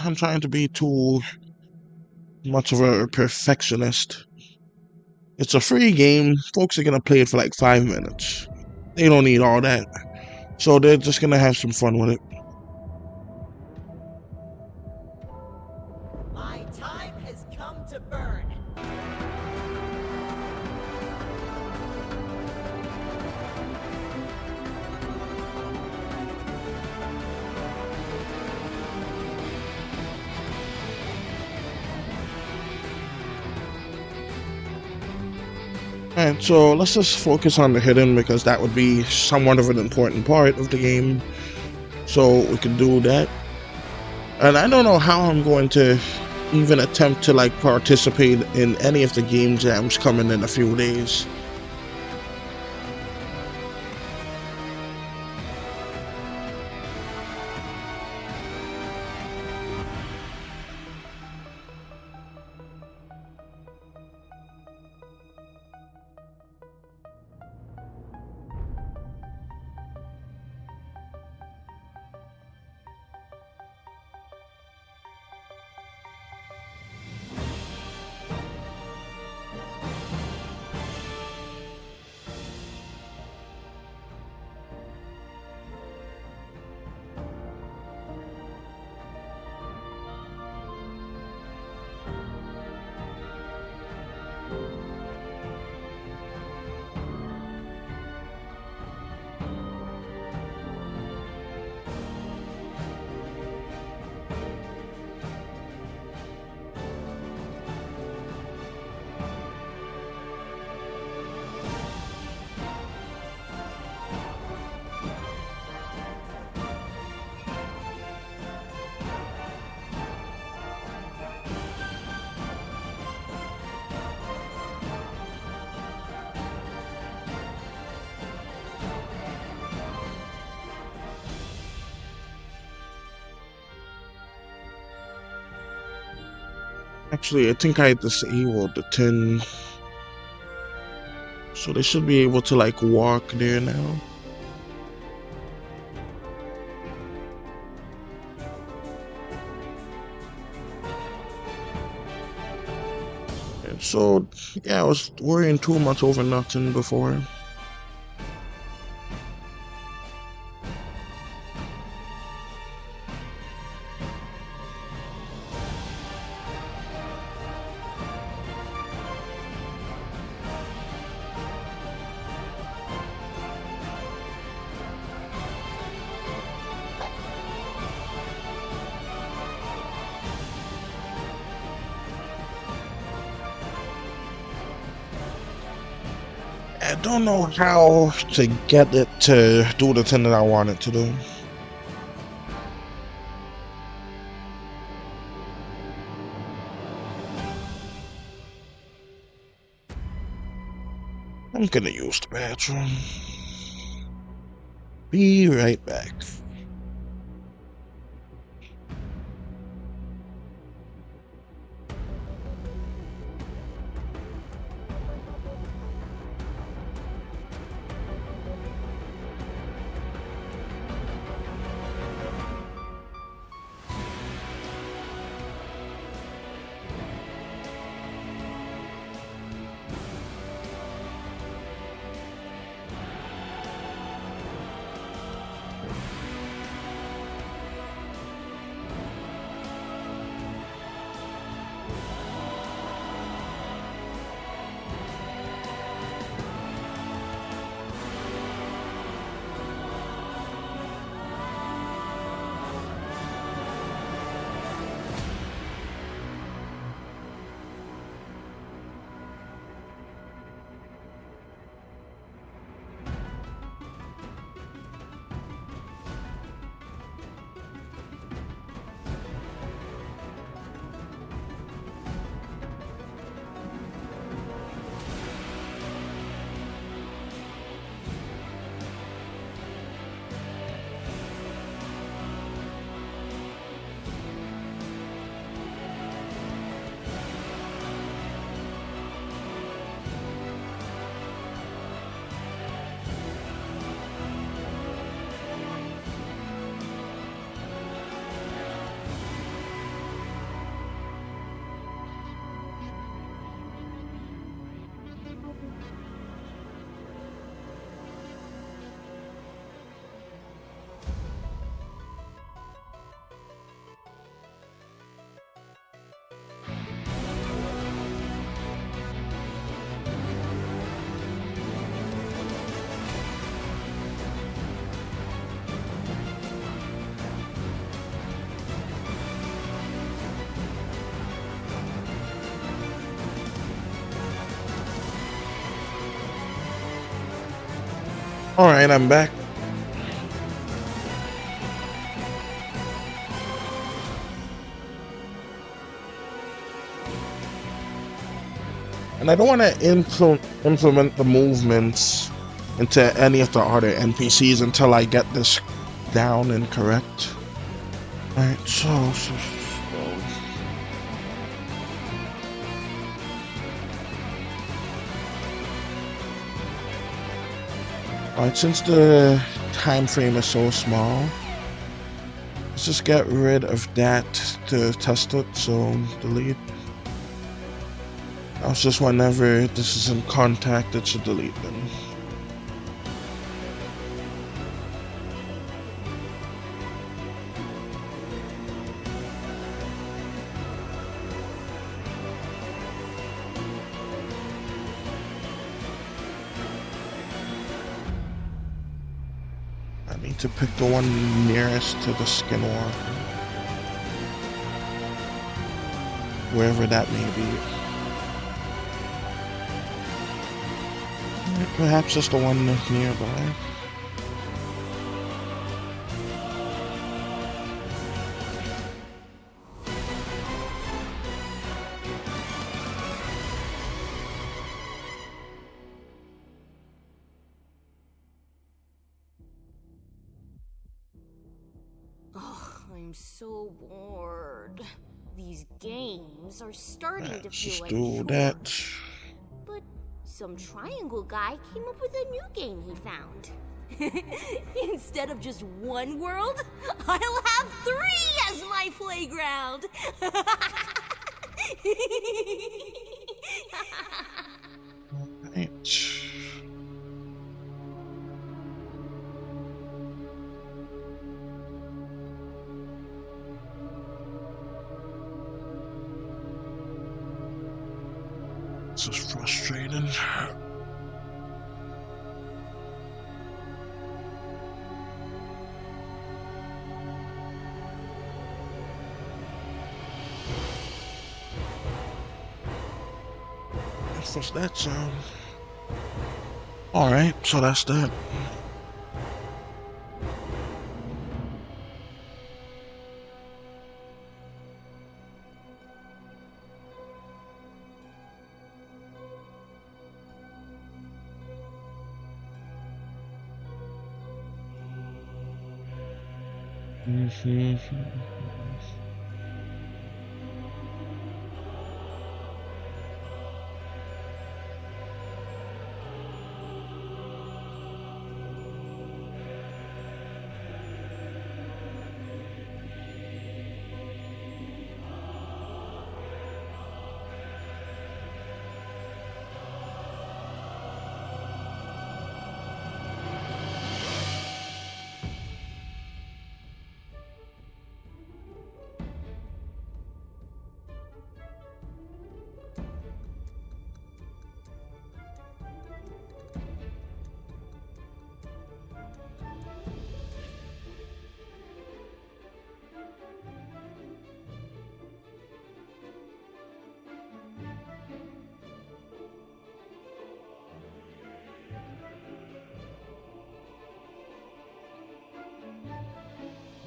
I'm trying to be too much of a perfectionist. It's a free game. Folks are gonna play it for like 5 minutes. They don't need all that. So they're just gonna have some fun with it. My time has come to burn. Alright, so let's just focus on the hidden because that would be somewhat of an important part of the game. So we can do that. And I don't know how I'm going to even attempt to like participate in any of the game jams coming in a few days. Actually, I think I disabled the 10. So they should be able to like walk there now. And so yeah, I was worrying too much over nothing before. I don't know how to get it to do the thing that I want it to do. I'm gonna use the bathroom. Be right back. Alright, I'm back. And I don't want to implement the movements into any of the other NPCs until I get this down and correct. Alright, so alright, since the time frame is so small, let's just get rid of that to test it, so delete. Now it's just whenever this is in contact, it should delete them. I need to pick the one nearest to the Skinwalker, wherever that may be. Perhaps just the one nearby. I'm so bored. These games are starting to feel Just like do chores. that. But some triangle guy came up with a new game he found. Instead of just one world, I'll have 3 as my playground. Right. This is frustrating. What was that sound? Alright, so that's that.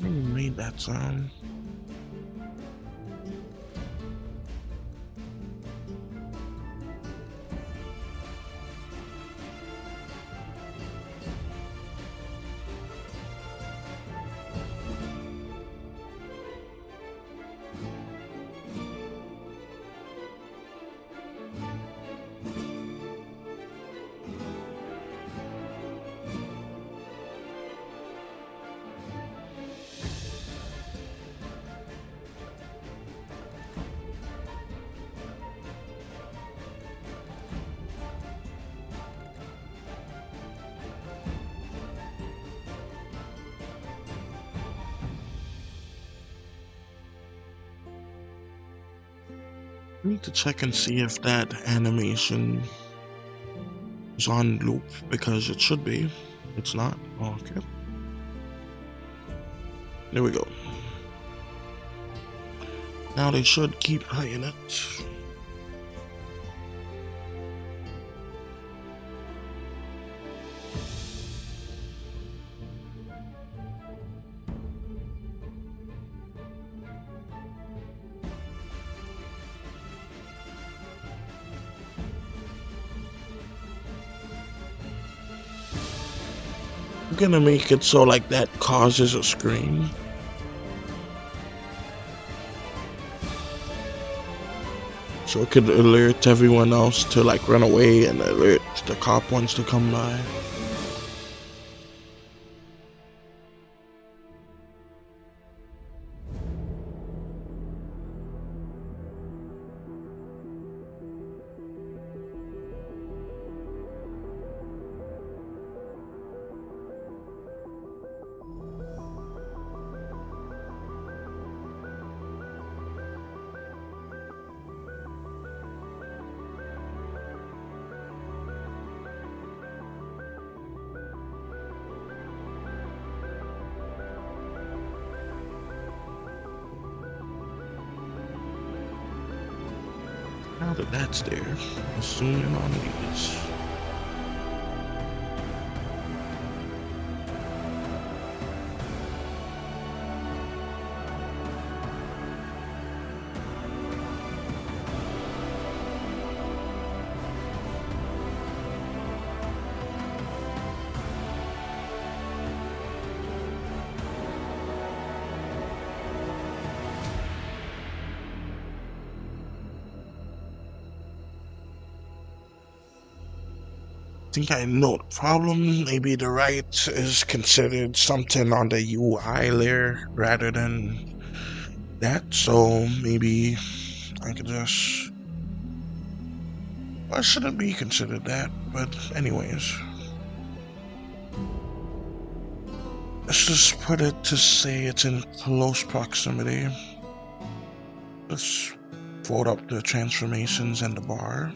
Who made that sound? I need to check and see if that animation is on loop, because it should be. It's not. Okay. There we go. Now they should keep playing it. I'm gonna make it so like that causes a scream. So it could alert everyone else to like run away and alert the cop ones to come by. Now that that's there, I'll zoom in on these. I think I know the problem. Maybe the right is considered something on the UI layer rather than that. So maybe I could just... I shouldn't be considered that, but anyways. Let's just put it to say it's in close proximity. Let's fold up the transformations and the bar.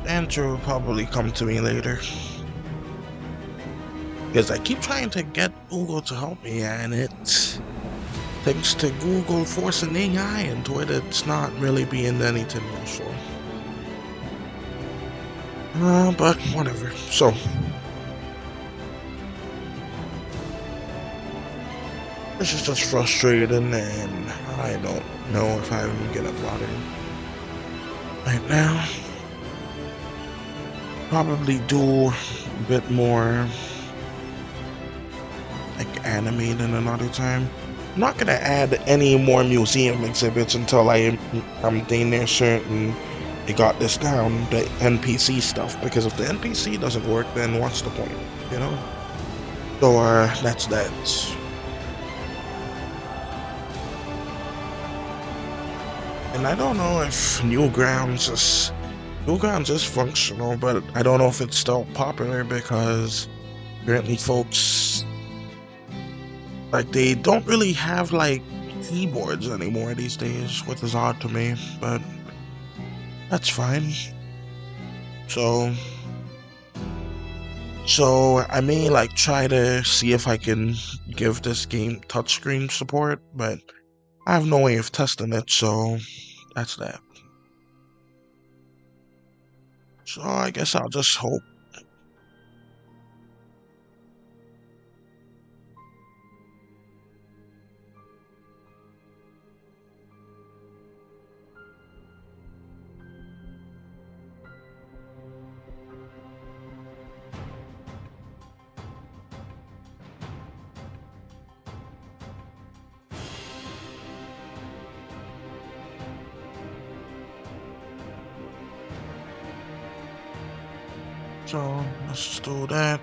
Answer will probably come to me later. Because I keep trying to get Google to help me, and it's thanks to Google forcing AI into it, it's not really being anything useful. But whatever. So this is just frustrating, and I don't know if I'm gonna bother right now. Probably do a bit more like anime than another time. I'm not gonna add any more museum exhibits until I'm dang near certain they got this down, the NPC stuff, because if the NPC doesn't work, then what's the point, you know? So that's that. And I don't know if Newgrounds is functional, but I don't know if it's still popular because apparently folks, like, they don't really have like keyboards anymore these days, which is odd to me, but that's fine. So I may like try to see if I can give this game touchscreen support, but I have no way of testing it, so that's that. So I guess I'll just hope. So let's do that.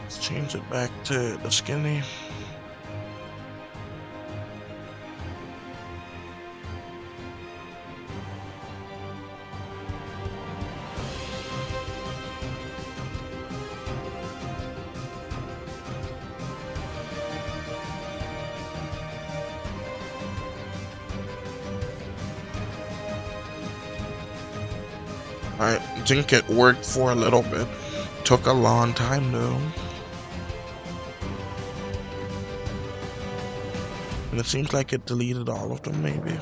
Let's change it back to the skinny. I think it worked for a little bit. Took a long time though. And it seems like it deleted all of them maybe.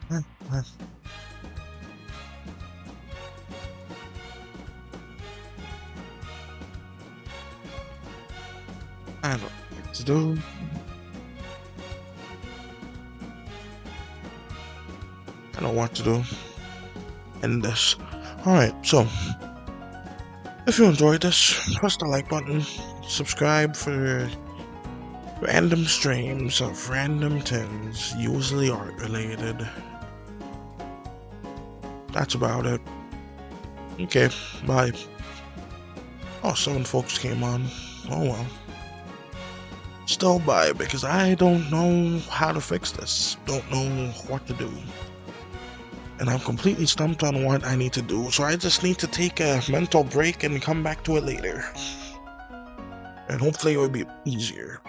I don't know what to do. I don't know what to do. End this. Alright, so if you enjoyed this, press the like button, subscribe for random streams of random things, usually art related. That's about it. Okay, bye. Oh, 7 folks came on. Oh well. Still bye, because I don't know how to fix this. Don't know what to do. And I'm completely stumped on what I need to do, so I just need to take a mental break and come back to it later. And hopefully it will be easier.